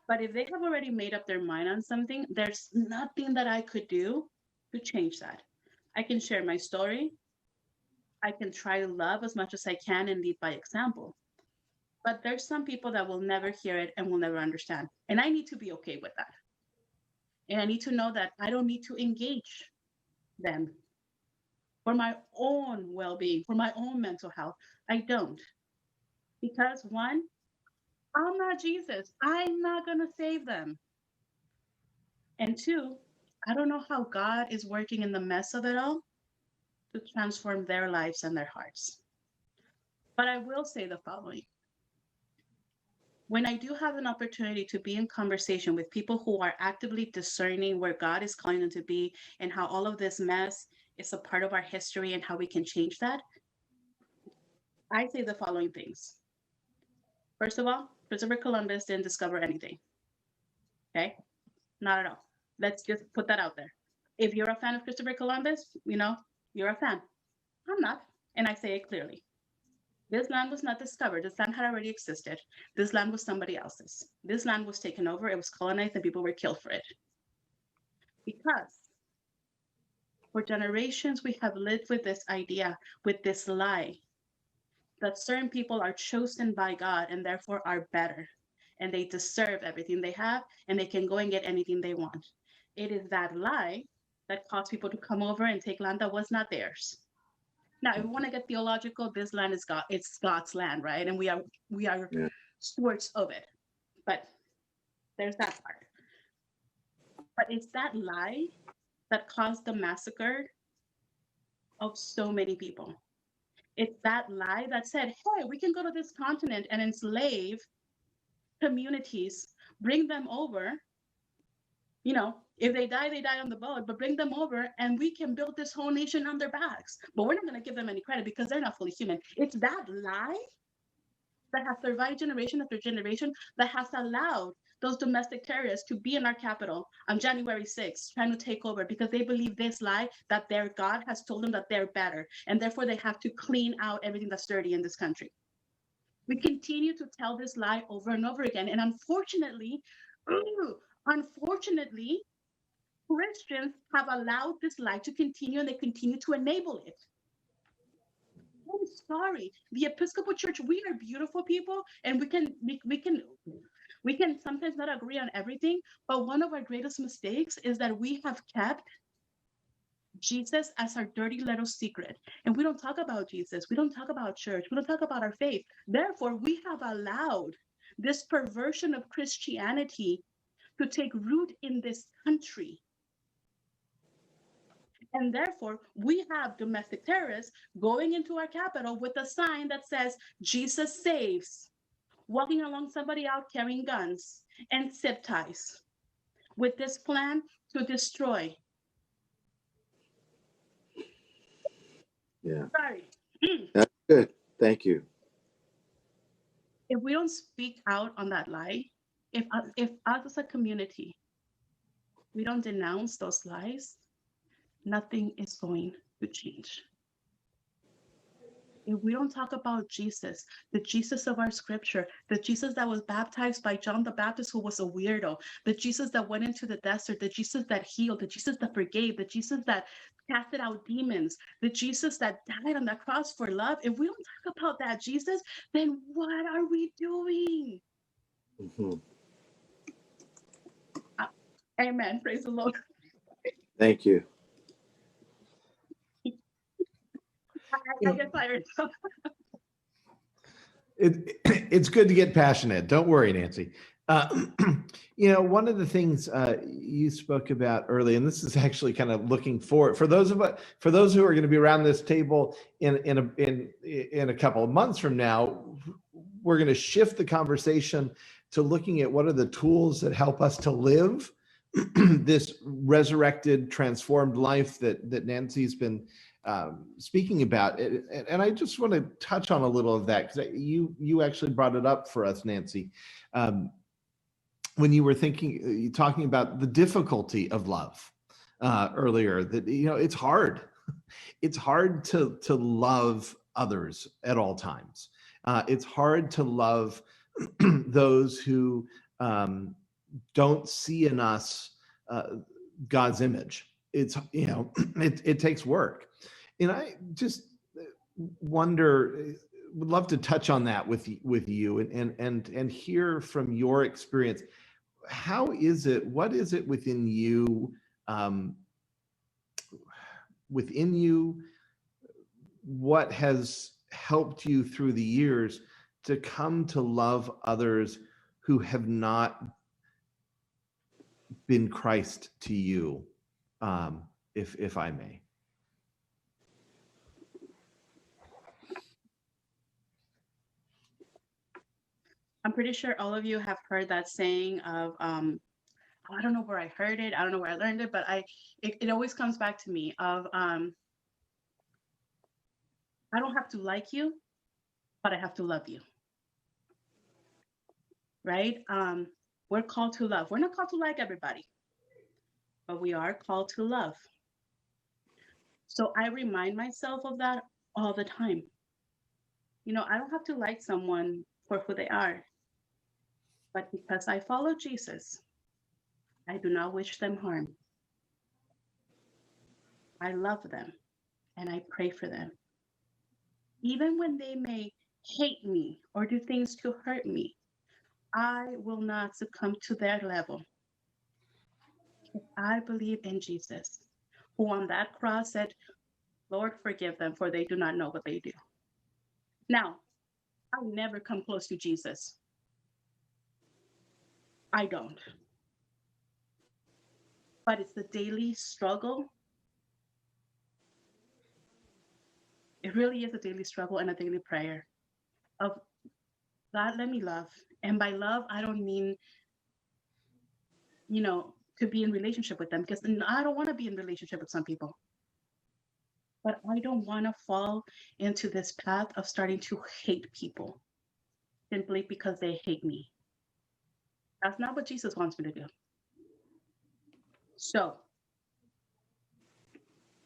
But if they have already made up their mind on something, there's nothing that I could do to change that. I can share my story. I can try to love as much as I can and lead by example. But there's some people that will never hear it and will never understand. And I need to be okay with that. And I need to know that I don't need to engage them for my own well-being, for my own mental health. I don't. Because one, I'm not Jesus. I'm not going to save them. And two, I don't know how God is working in the mess of it all to transform their lives and their hearts. But I will say the following. When I do have an opportunity to be in conversation with people who are actively discerning where God is calling them to be and how all of this mess is a part of our history and how we can change that, I say the following things. First of all, Christopher Columbus didn't discover anything. Okay? Not at all. Let's just put that out there. If you're a fan of Christopher Columbus, you're a fan. I'm not. And I say it clearly. This land was not discovered. This land had already existed. This land was somebody else's. This land was taken over. It was colonized and people were killed for it. Because for generations, we have lived with this idea, with this lie, that certain people are chosen by God and therefore are better. And they deserve everything they have and they can go and get anything they want. It is that lie that caused people to come over and take land that was not theirs. Now, if we want to get theological, this land is God, it's God's land, right? And we are stewards of it. But there's that part. But it's that lie that caused the massacre of so many people. It's that lie that said, hey, we can go to this continent and enslave communities, bring them over. If they die on the boat, but bring them over and we can build this whole nation on their backs. But we're not going to give them any credit because they're not fully human. It's that lie that has survived generation after generation that has allowed those domestic terrorists to be in our capital on January 6th, trying to take over because they believe this lie that their God has told them that they're better. And therefore they have to clean out everything that's dirty in this country. We continue to tell this lie over and over again. And unfortunately, Christians have allowed this lie to continue and they continue to enable it. I'm sorry. The Episcopal Church, we are beautiful people and we can sometimes not agree on everything, but one of our greatest mistakes is that we have kept Jesus as our dirty little secret. And we don't talk about Jesus. We don't talk about church. We don't talk about our faith. Therefore, we have allowed this perversion of Christianity to take root in this country. And therefore, we have domestic terrorists going into our capital with a sign that says, Jesus saves, walking along somebody out carrying guns and zip ties with this plan to destroy. Yeah. Sorry. That's good. Thank you. If we don't speak out on that lie, if us as a community, we don't denounce those lies, nothing is going to change. If we don't talk about Jesus, the Jesus of our scripture, the Jesus that was baptized by John the Baptist, who was a weirdo, the Jesus that went into the desert, the Jesus that healed, the Jesus that forgave, the Jesus that casted out demons, the Jesus that died on the cross for love, if we don't talk about that Jesus, then what are we doing? Mm-hmm. Amen. Praise the Lord. Thank you. I get fired. It's good to get passionate. Don't worry, Nancy. One of the things you spoke about early, and this is actually kind of looking forward for those who are going to be around this table in a couple of months from now. We're going to shift the conversation to looking at what are the tools that help us to live this resurrected, transformed life that Nancy's been speaking about. And I just want to touch on a little of that because you actually brought it up for us, Nancy, when you were talking about the difficulty of love earlier. That it's hard. It's hard to love others at all times. It's hard to love those who don't see in us God's image. It takes work. And I just would love to touch on that with you and hear from your experience. What is it within you what has helped you through the years to come to love others who have not been Christ to you, if I may? I'm pretty sure all of you have heard that saying of, I don't know where I heard it, I don't know where I learned it, but it always comes back to me of, I don't have to like you, but I have to love you, right? We're called to love. We're not called to like everybody, but we are called to love. So I remind myself of that all the time. You know, I don't have to like someone for who they are, but because I follow Jesus, I do not wish them harm. I love them and I pray for them. Even when they may hate me or do things to hurt me, I will not succumb to their level. I believe in Jesus, who on that cross said, Lord, forgive them, for they do not know what they do. Now, I never come close to Jesus. I don't. But it's the daily struggle. It really is a daily struggle and a daily prayer of, God, let me love. And by love, I don't mean, you know, to be in relationship with them, because I don't want to be in relationship with some people. But I don't want to fall into this path of starting to hate people simply because they hate me. That's not what Jesus wants me to do. So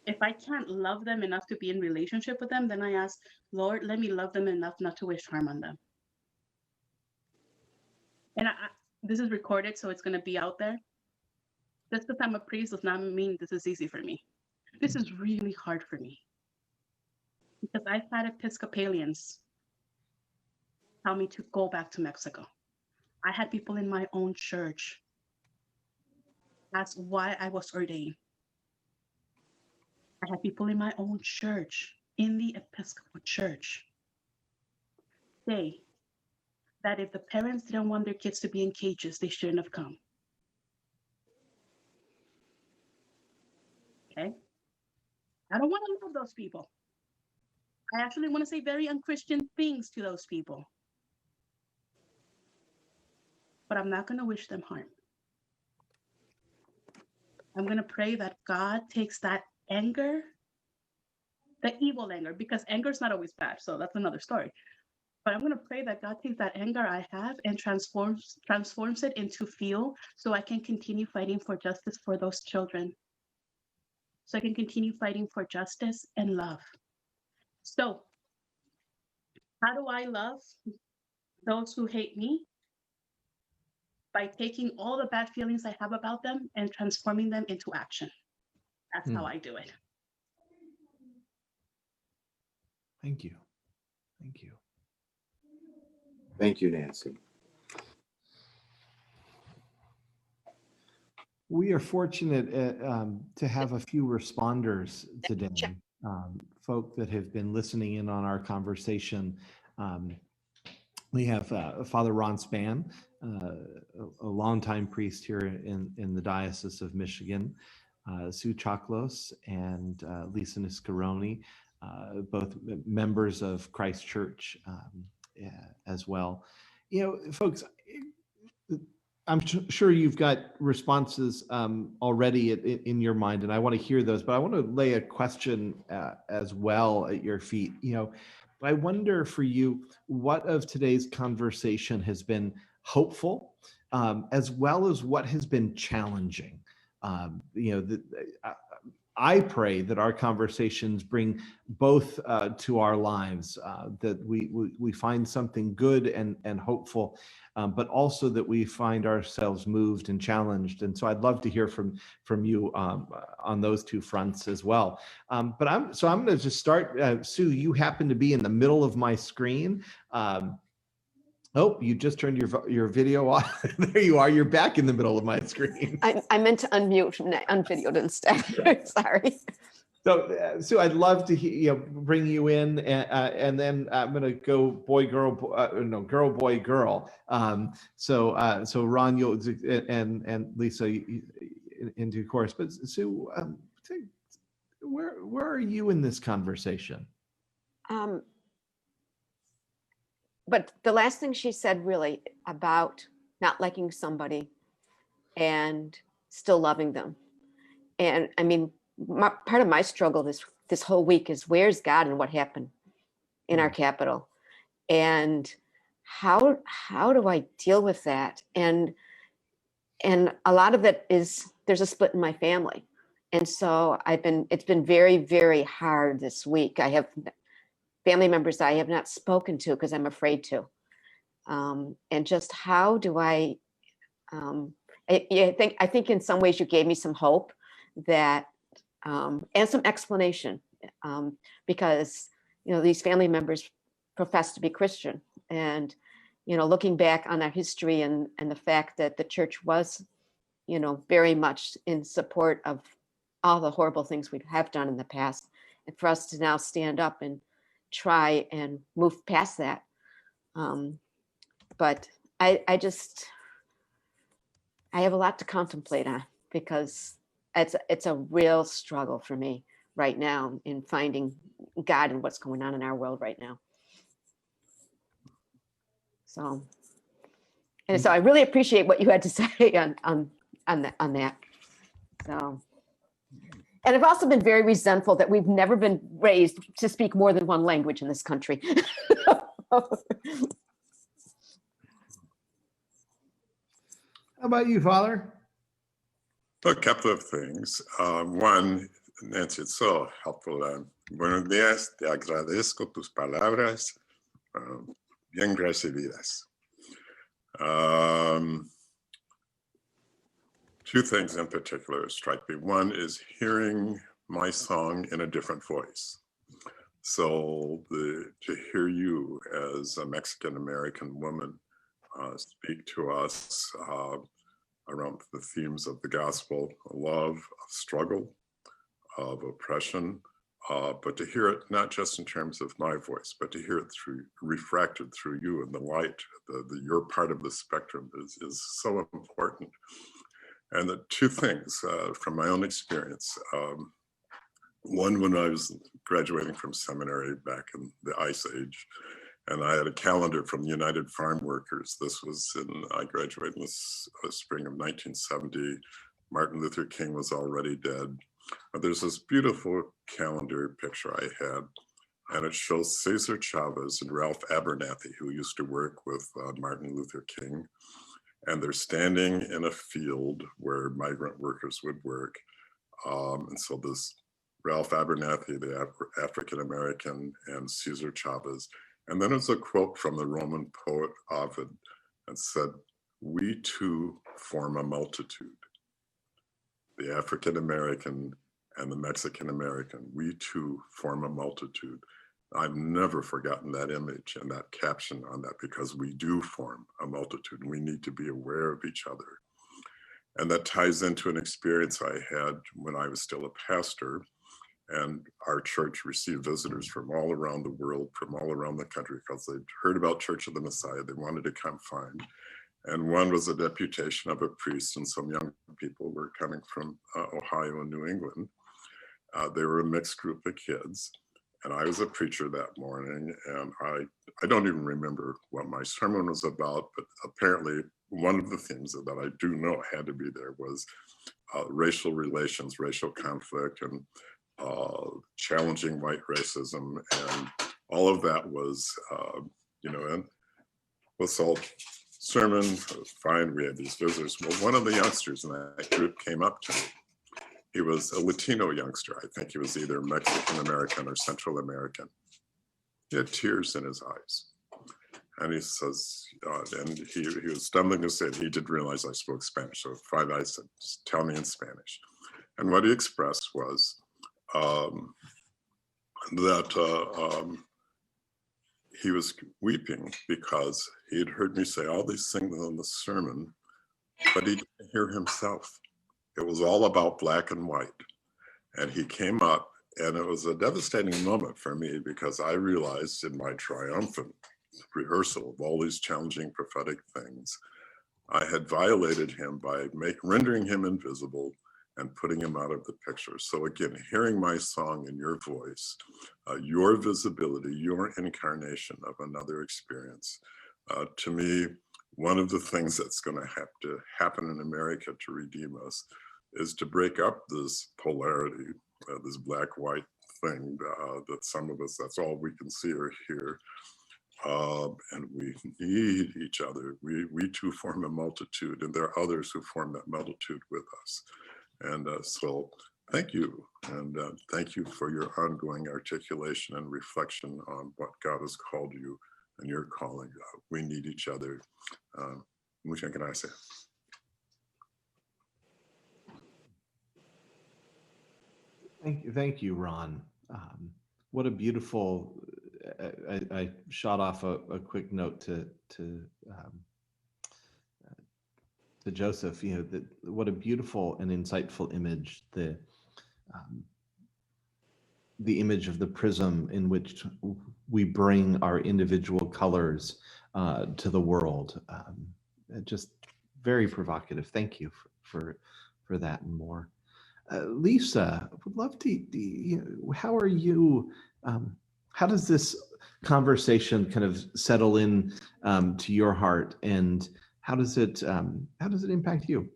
if I can't love them enough to be in relationship with them, then I ask, Lord, let me love them enough not to wish harm on them. And this is recorded, so it's going to be out there. Just because I'm a priest does not mean this is easy for me. This is really hard for me. Because I've had Episcopalians tell me to go back to Mexico. I had people in my own church ask why I was ordained. I had people in my own church, in the Episcopal Church, say that if the parents didn't want their kids to be in cages, they shouldn't have come. Okay? I don't want to love those people. I actually want to say very unchristian things to those people. But I'm not going to wish them harm. I'm going to pray that God takes that anger, the evil anger, because anger is not always bad, so that's another story. But I'm going to pray that God takes that anger I have and transforms it into fuel so I can continue fighting for justice for those children. So I can continue fighting for justice and love. So how do I love those who hate me? By taking all the bad feelings I have about them and transforming them into action. That's how I do it. Thank you. Thank you. Thank you, Nancy. We are fortunate to have a few responders today, folk that have been listening in on our conversation. We have Father Ron Spann, a longtime priest here in the Diocese of Michigan, Sue Chaklos and Lisa Niscaroni, both members of Christ Church as well. You know, folks, I'm sure you've got responses already in your mind, and I want to hear those, but I want to lay a question as well at your feet. You know, I wonder for you, what of today's conversation has been hopeful, as well as what has been challenging? You know, I pray that our conversations bring both to our lives, that we find something good and hopeful, but also that we find ourselves moved and challenged. And so I'd love to hear from you on those two fronts as well. But I'm going to just start. Sue, you happen to be in the middle of my screen. Oh, you just turned your video off. There you are. You're back in the middle of my screen. I meant to unmute and unvideoed instead. Sorry. So, Sue, I'd love to bring you in, and then I'm going to go boy, girl, girl, boy, girl. So Ron, you'll and Lisa in due course. But Sue, where are you in this conversation? But the last thing she said really about not liking somebody and still loving them. And I mean, part of my struggle this whole week is where's God and what happened in our capital, and how do I deal with that? And a lot of it is there's a split in my family, and so it's been very, very hard this week. I have family members I have not spoken to because I'm afraid to, and just how do I think in some ways you gave me some hope that and some explanation, because these family members profess to be Christian, and looking back on our history and the fact that the church was very much in support of all the horrible things we have done in the past, and for us to now stand up and try and move past that. But I have a lot to contemplate on, because it's a real struggle for me right now in finding God and what's going on in our world right now. So I really appreciate what you had to say on that. So, and I've also been very resentful that we've never been raised to speak more than one language in this country. How about you, Father? A couple of things. One, Nancy, it's so helpful. Buenos días, te agradezco tus palabras, bien recibidas. Two things in particular strike me. One is hearing my song in a different voice. So to hear you as a Mexican-American woman speak to us around the themes of the gospel, love, of struggle, of oppression, but to hear it not just in terms of my voice, but to hear it refracted through you and the light, your part of the spectrum is so important. And the two things from my own experience. One, when I was graduating from seminary back in the Ice Age, and I had a calendar from the United Farm Workers. I graduated in the spring of 1970. Martin Luther King was already dead. But there's this beautiful calendar picture I had, and it shows Cesar Chavez and Ralph Abernathy, who used to work with Martin Luther King. And they're standing in a field where migrant workers would work. And so this Ralph Abernathy, the African-American, and Cesar Chavez. And then it's a quote from the Roman poet Ovid, and said, "We too form a multitude." The African-American and the Mexican-American, we too form a multitude. I've never forgotten that image and that caption on that, because we do form a multitude and we need to be aware of each other. And that ties into an experience I had when I was still a pastor, and our church received visitors from all around the world, from all around the country, because they'd heard about Church of the Messiah. They wanted to come find. And one was a deputation of a priest, and some young people were coming from Ohio and New England. They were a mixed group of kids. And I was a preacher that morning, and I don't even remember what my sermon was about, but apparently one of the themes that I do know had to be there was racial relations, racial conflict, and challenging white racism. And all of that was, and was all sermon, fine, we had these visitors. Well, one of the youngsters in that group came up to me. He was a Latino youngster. I think he was either Mexican-American or Central American. He had tears in his eyes. And he says, and he was stumbling to say it. He didn't realize I spoke Spanish. So finally I said, "Tell me in Spanish." And what he expressed was that he was weeping because he had heard me say all these things in the sermon, but he didn't hear himself. It was all about black and white. And he came up And it was a devastating moment for me because I realized in my triumphant rehearsal of all these challenging prophetic things, I had violated him by rendering him invisible and putting him out of the picture. So again, hearing my song in your voice, your visibility, your incarnation of another experience, to me, one of the things that's going to have to happen in America to redeem us is to break up this polarity, this black-white thing that some of us, that's all we can see or hear. And we need each other. We too form a multitude, and there are others who form that multitude with us. And so thank you. And thank you for your ongoing articulation and reflection on what God has called you and your calling. We need each other. Muchas gracias. Thank you, Ron. What a beautiful. I shot off a quick note to Joseph. You know, what a beautiful and insightful image. The image of the prism in which we bring our individual colors to the world. Just very provocative. Thank you for that and more. Lisa, would love to. How are you? How does this conversation kind of settle in to your heart, and how does it impact you?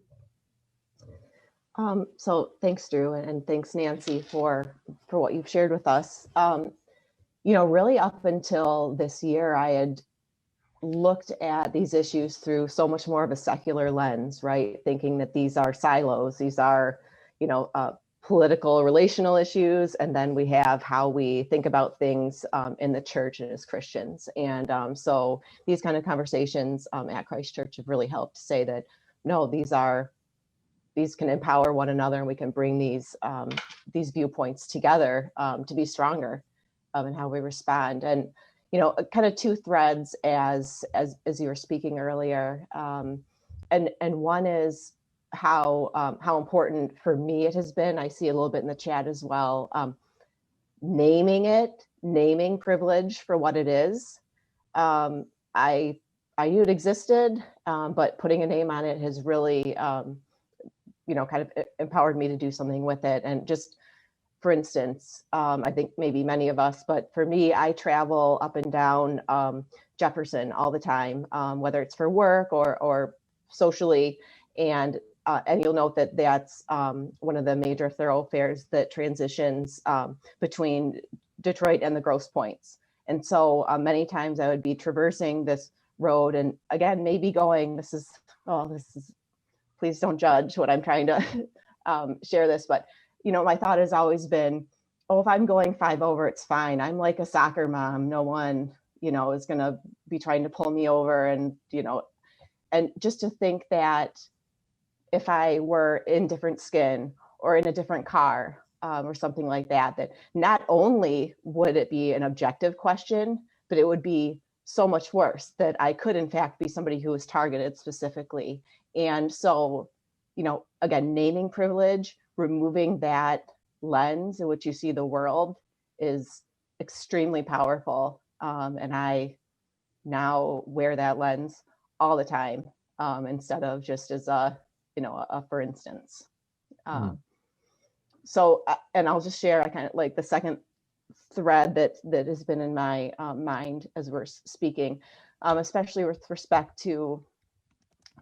So thanks, Drew, and thanks, Nancy, for what you've shared with us. You know, really up until this year, I had looked at these issues through so much more of a secular lens, right? Thinking that these are silos, these are, you know, political, relational issues, and then we have how we think about things in the church and as Christians. And so these kind of conversations at Christ Church have really helped say that, no, these can empower one another, and we can bring these viewpoints together to be stronger in how we respond. And you know, kind of two threads as you were speaking earlier, and one is how important for me it has been. I see a little bit in the chat as well. Naming privilege for what it is. I knew it existed, but putting a name on it has really you know, kind of empowered me to do something with it. And just, for instance, I think maybe many of us, but for me, I travel up and down Jefferson all the time, whether it's for work or socially. And you'll note that that's one of the major thoroughfares that transitions between Detroit and the Grosse Points. And so many times I would be traversing this road, and again, maybe going, this is, please don't judge what I'm trying to share this, but you know, my thought has always been, oh, if I'm going 5 over, it's fine. I'm like a soccer mom. No one, you know, is going to be trying to pull me over. And, you know, and just to think that if I were in different skin or in a different car or something like that, that not only would it be an objective question, but it would be so much worse, that I could in fact be somebody who was targeted specifically. And so, you know, again, naming privilege, removing that lens in which you see the world is extremely powerful. And I now wear that lens all the time instead of just as a, you know, a for instance. So, and I'll just share, I kind of like the second thread that has been in my mind as we're speaking, especially with respect to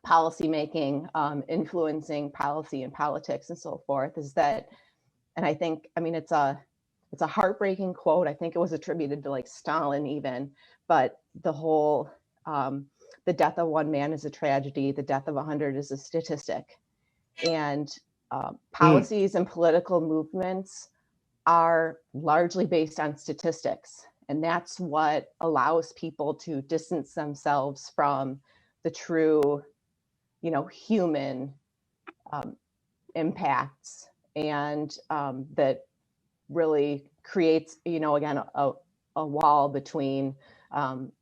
policy making, influencing policy and politics and so forth, is that, and I think, I mean, it's a heartbreaking quote. I think it was attributed to like Stalin even, but the whole, the death of one man is a tragedy, the death of 100 is a statistic. And policies and political movements are largely based on statistics. And that's what allows people to distance themselves from the true, you know, human impacts, and that really creates, you know, again, a wall between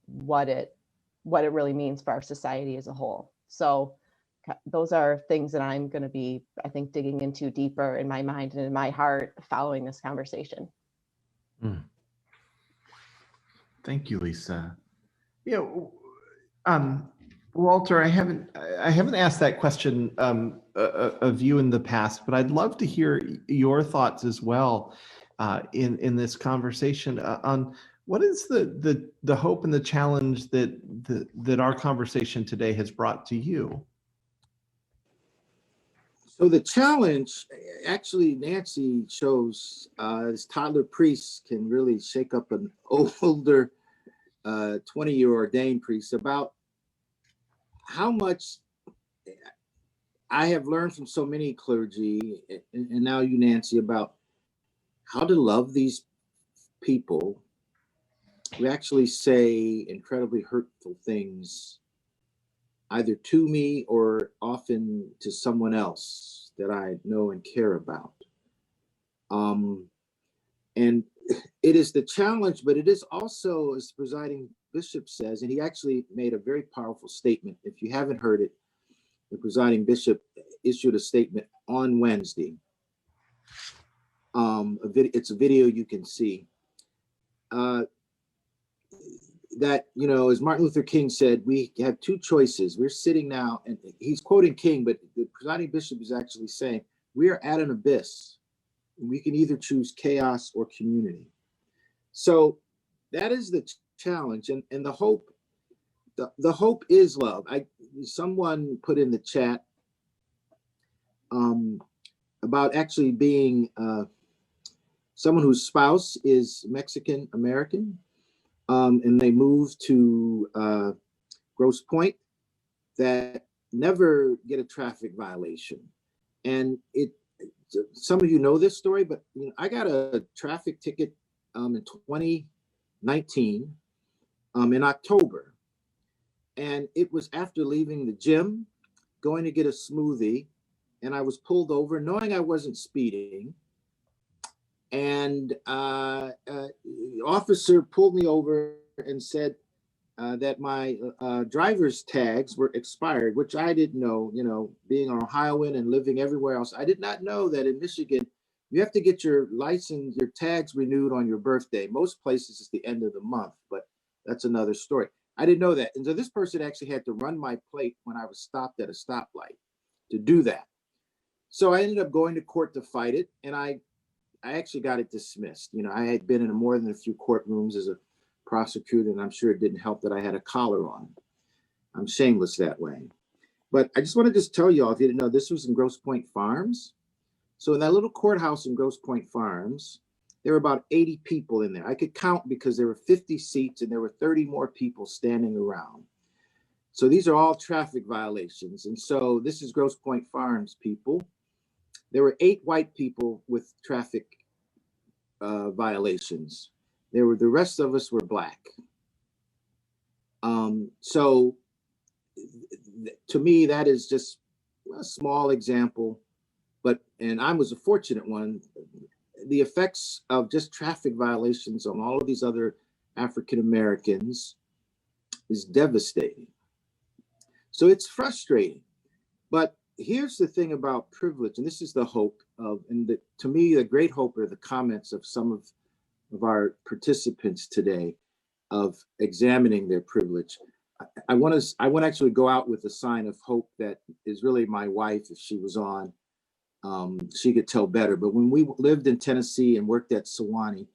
what it really means for our society as a whole. So those are things that I'm going to be, I think, digging into deeper in my mind and in my heart following this conversation. Thank you, Lisa. Walter, I haven't asked that question of you in the past, but I'd love to hear your thoughts as well in this conversation on what is the hope and the challenge that our conversation today has brought to you. So the challenge, actually, Nancy shows as toddler priests can really shake up an older 20-year ordained priest about how much I have learned from so many clergy, and now you, Nancy, about how to love these people who actually say incredibly hurtful things, either to me or often to someone else that I know and care about. And it is the challenge, but it is also, as the presiding bishop says, and he actually made a very powerful statement. If you haven't heard it, the presiding bishop issued a statement on Wednesday. It's a video you can see. That, you know, as Martin Luther King said, we have two choices. We're sitting now, and he's quoting King, but the presiding bishop is actually saying, we are at an abyss. We can either choose chaos or community. So that is the challenge, and the hope. The hope is love. Someone put in the chat about actually being someone whose spouse is Mexican American, and they moved to Grosse Pointe that never get a traffic violation. And some of you know this story, but you know, I got a traffic ticket in 2019 in October. And it was after leaving the gym, going to get a smoothie, and I was pulled over knowing I wasn't speeding. And the officer pulled me over and said that my driver's tags were expired, which I didn't know. You know, being an Ohioan and living everywhere else, I did not know that in Michigan, you have to get your license, your tags renewed on your birthday. Most places it's the end of the month, but that's another story. I didn't know that. And so this person actually had to run my plate when I was stopped at a stoplight to do that. So I ended up going to court to fight it, and I actually got it dismissed. You know, I had been in more than a few courtrooms as a prosecutor, and I'm sure it didn't help that I had a collar on. I'm shameless that way. But I just want to just tell y'all, if you didn't know, this was in Grosse Pointe Farms. So in that little courthouse in Grosse Pointe Farms, there were about 80 people in there. I could count because there were 50 seats and there were 30 more people standing around. So these are all traffic violations. And so this is Grosse Pointe Farms, people. There were 8 white people with traffic violations. The rest of us were Black. So to me, that is just a small example, and I was a fortunate one. The effects of just traffic violations on all of these other African Americans is devastating. So it's frustrating, but here's the thing about privilege, and this is the hope of, to me, the great hope are the comments of some of our participants today of examining their privilege. I want to actually go out with a sign of hope that is really my wife. If she was on, she could tell better. But when we lived in Tennessee and worked at Sewanee,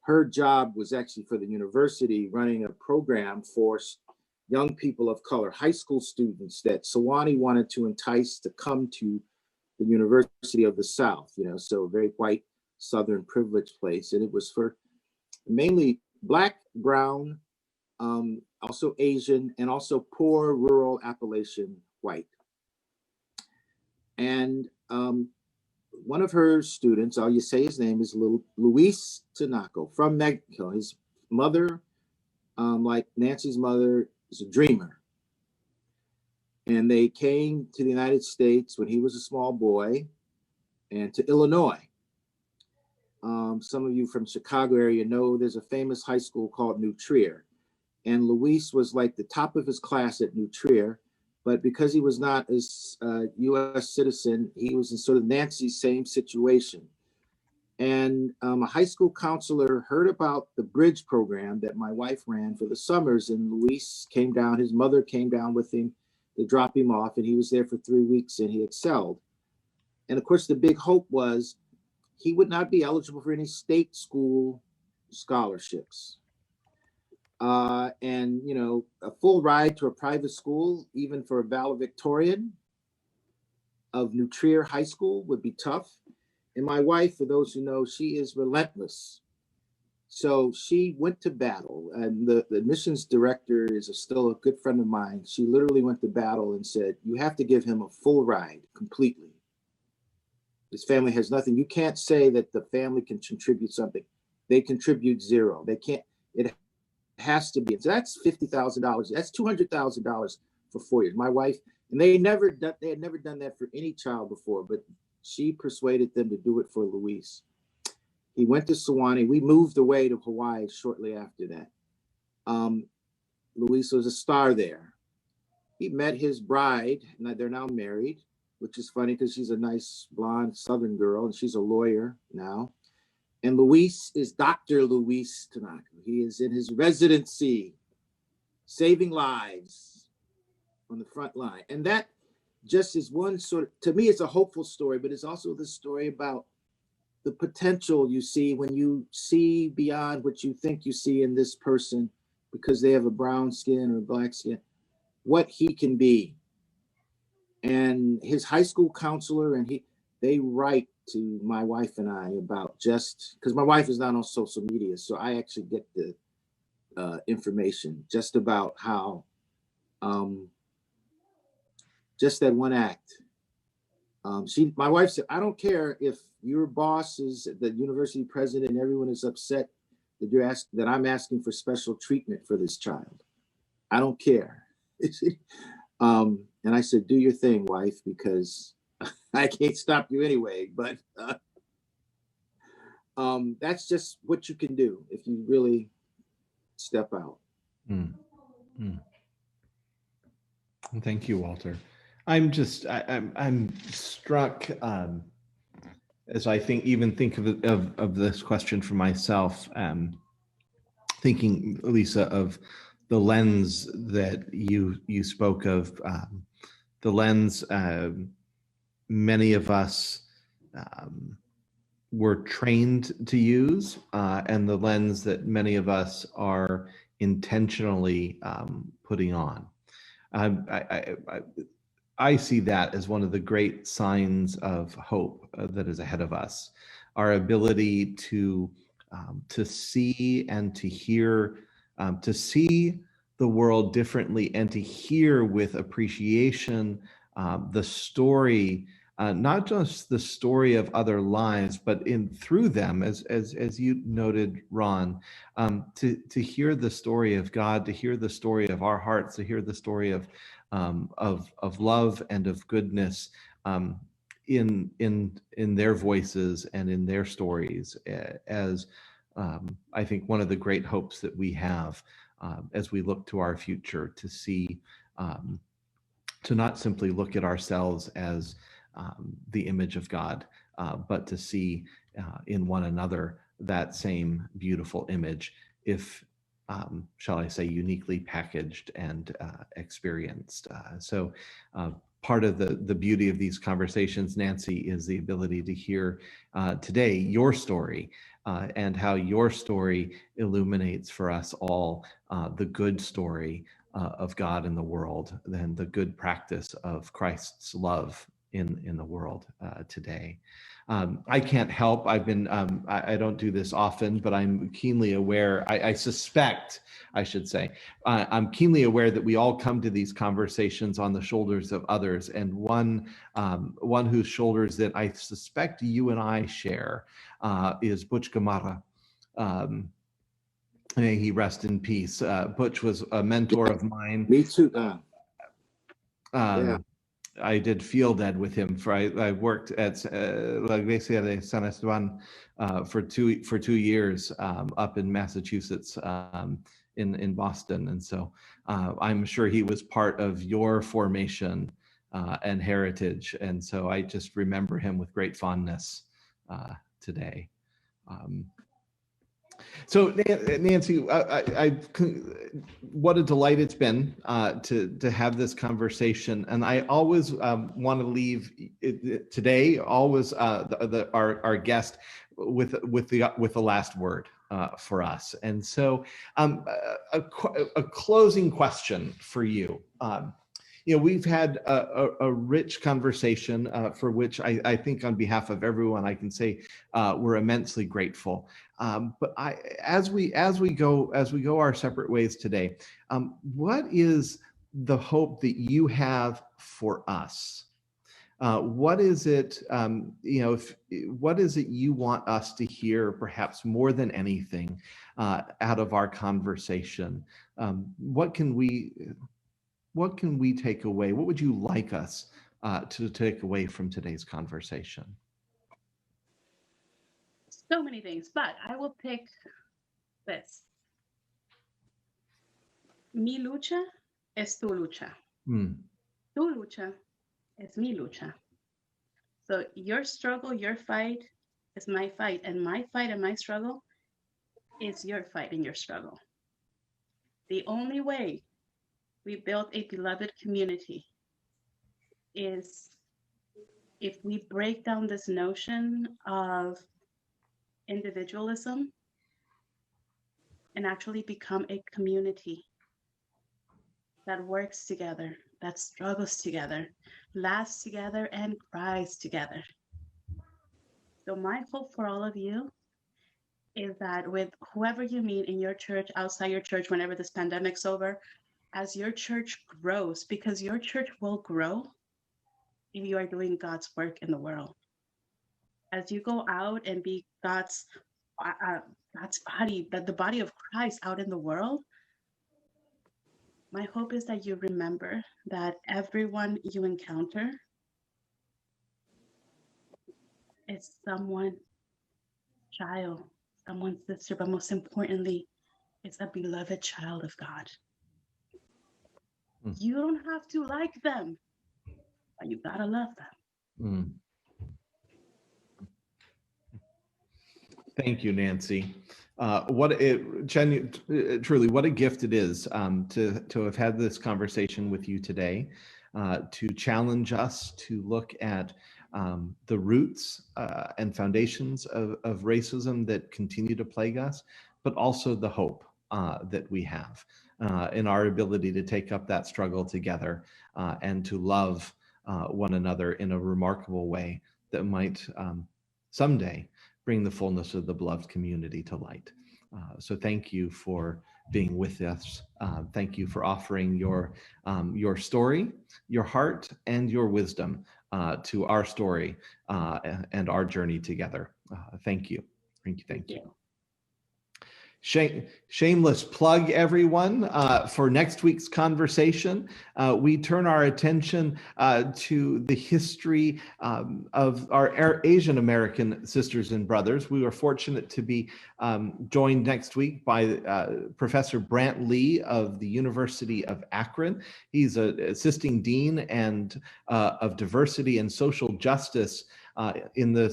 her job was actually for the university running a program for young people of color, high school students that Sewanee wanted to entice to come to the University of the South, you know, so a very white, Southern privileged place. And it was for mainly Black, brown, also Asian, and also poor rural Appalachian white. And one of her students, I'll just say his name, is Luis Tinaco from Mexico. His mother, like Nancy's mother, is a dreamer. And they came to the United States when he was a small boy, and to Illinois. Some of you from Chicago area know there's a famous high school called New Trier. And Luis was like the top of his class at New Trier. but because he was not a U.S. citizen, he was in sort of Nancy's same situation. And a high school counselor heard about the bridge program that my wife ran for the summers, and Luis came down, his mother came down with him to drop him off, and he was there for 3 weeks and he excelled. And of course, the big hope was he would not be eligible for any state school scholarships. And, you know, a full ride to a private school, even for a valedictorian of New Trier High School, would be tough. And my wife, for those who know, she is relentless. So she went to battle, and the admissions director is still a good friend of mine. She literally went to battle and said, you have to give him a full ride completely. This family has nothing. You can't say that the family can contribute something. They contribute zero. They can't, it has to be. So that's $50,000. That's $200,000 for 4 years. My wife, and they had never done that for any child before, but she persuaded them to do it for Luis. He went to Sewanee. We moved away to Hawaii shortly after that. Luis was a star there. He met his bride, and they're now married, which is funny because she's a nice blonde Southern girl, and she's a lawyer now. And Luis is Dr. Luis Tanaka. He is in his residency, saving lives on the front line. And that just is one sort of, to me, it's a hopeful story, but it's also the story about the potential you see when you see beyond what you think you see in this person because they have a brown skin or black skin, what he can be. And his high school counselor and they write to my wife and I about just, because my wife is not on social media, so I actually get the information just about how just that one act. My wife said, I don't care if your boss is the university president and everyone is upset that I'm asking for special treatment for this child. I don't care. And I said, do your thing, wife, because I can't stop you anyway. But that's just what you can do if you really step out. Thank you, Walter. I'm struck as I think of this question for myself, thinking, Lisa, of the lens that you spoke of, the lens many of us were trained to use, and the lens that many of us are intentionally putting on. I see that as one of the great signs of hope that is ahead of us. Our ability to see and to hear, to see the world differently and to hear with appreciation the story, not just the story of other lives, but through them, as you noted, Ron, to hear the story of God, to hear the story of our hearts, to hear the story of love and of goodness in their voices and in their stories, as I think one of the great hopes that we have as we look to our future, to see, to not simply look at ourselves as the image of God, but to see in one another that same beautiful image, if shall I say, uniquely packaged and experienced. So part of the beauty of these conversations, Nancy, is the ability to hear today your story and how your story illuminates for us all the good story of God in the world, and the good practice of Christ's love in the world today. I can't help, I don't do this often, but I'm keenly aware, I suspect, I should say, I'm keenly aware that we all come to these conversations on the shoulders of others, and one whose shoulders that I suspect you and I share is Butch Gamara. May he rest in peace. Butch was a mentor of mine. Me too. Yeah. I did field ed with him. I worked at La Iglesia de San Esteban for 2 years up in Massachusetts, in Boston, and so I'm sure he was part of your formation and heritage, and so I just remember him with great fondness today. So Nancy, what a delight it's been to have this conversation, and I always want to leave today always our guest with the last word for us. And so a closing question for you. We've had a rich conversation for which I think on behalf of everyone I can say we're immensely grateful. But as we go our separate ways today, what is the hope that you have for us? What is it? What is it you want us to hear, perhaps more than anything, out of our conversation? What can we take away? What would you like us to take away from today's conversation? So many things, but I will pick this. Mi lucha es tu lucha. Tu lucha es mi lucha. So your struggle, your fight is my fight, and my fight and my struggle is your fight and your struggle. The only way we build a beloved community is if we break down this notion of individualism and actually become a community that works together, that struggles together, laughs together, and cries together. So my hope for all of you is that with whoever you meet in your church, outside your church, whenever this pandemic's over, as your church grows, because your church will grow if you are doing God's work in the world. As you go out and be God's body, that the body of Christ out in the world, my hope is that you remember that everyone you encounter is someone's child, someone's sister, but most importantly, it's a beloved child of God. You don't have to like them, but you gotta love them. Thank you, Nancy. Truly, what a gift it is to have had this conversation with you today, to challenge us to look at the roots and foundations of racism that continue to plague us, but also the hope that we have in our ability to take up that struggle together and to love one another in a remarkable way that might someday bring the fullness of the beloved community to light. So thank you for being with us. Thank you for offering your story, your heart, and your wisdom to our story and our journey together. Thank you. Thank you. Shameless plug, everyone, for next week's conversation. We turn our attention to the history of our Asian American sisters and brothers. We were fortunate to be joined next week by Professor Brant Lee of the University of Akron. He's an assisting dean and of diversity and social justice in the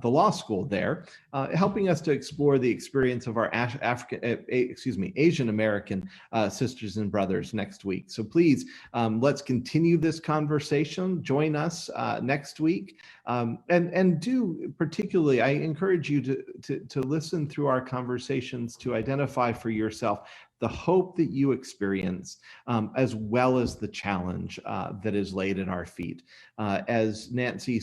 law school there, helping us to explore the experience of our Asian American sisters and brothers next week. So please, let's continue this conversation. Join us next week, and do particularly, I encourage you to listen through our conversations to identify for yourself the hope that you experience, as well as the challenge that is laid at our feet. As Nancy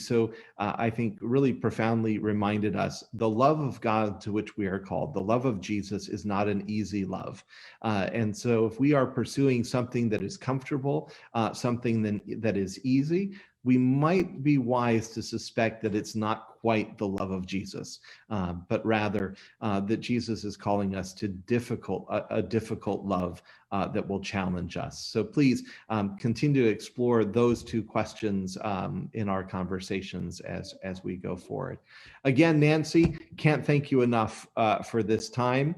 I think really profoundly reminded us, the love of God to which we are called, the love of Jesus, is not an easy love. And so if we are pursuing something that is comfortable, something that is easy, we might be wise to suspect that it's not quite the love of Jesus, but rather that Jesus is calling us to a difficult love that will challenge us. So please continue to explore those two questions in our conversations as we go forward. Again, Nancy, can't thank you enough for this time.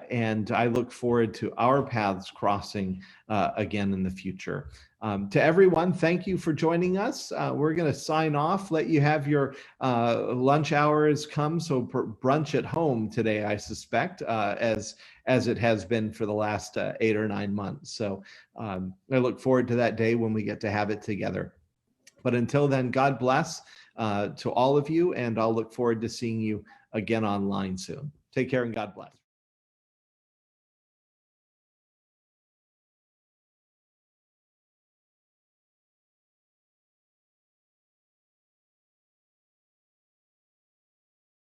And I look forward to our paths crossing again in the future. To everyone, thank you for joining us. We're going to sign off, let you have your lunch hours come. So brunch at home today, I suspect, as it has been for the last 8 or 9 months. So I look forward to that day when we get to have it together. But until then, God bless to all of you, and I'll look forward to seeing you again online soon. Take care and God bless.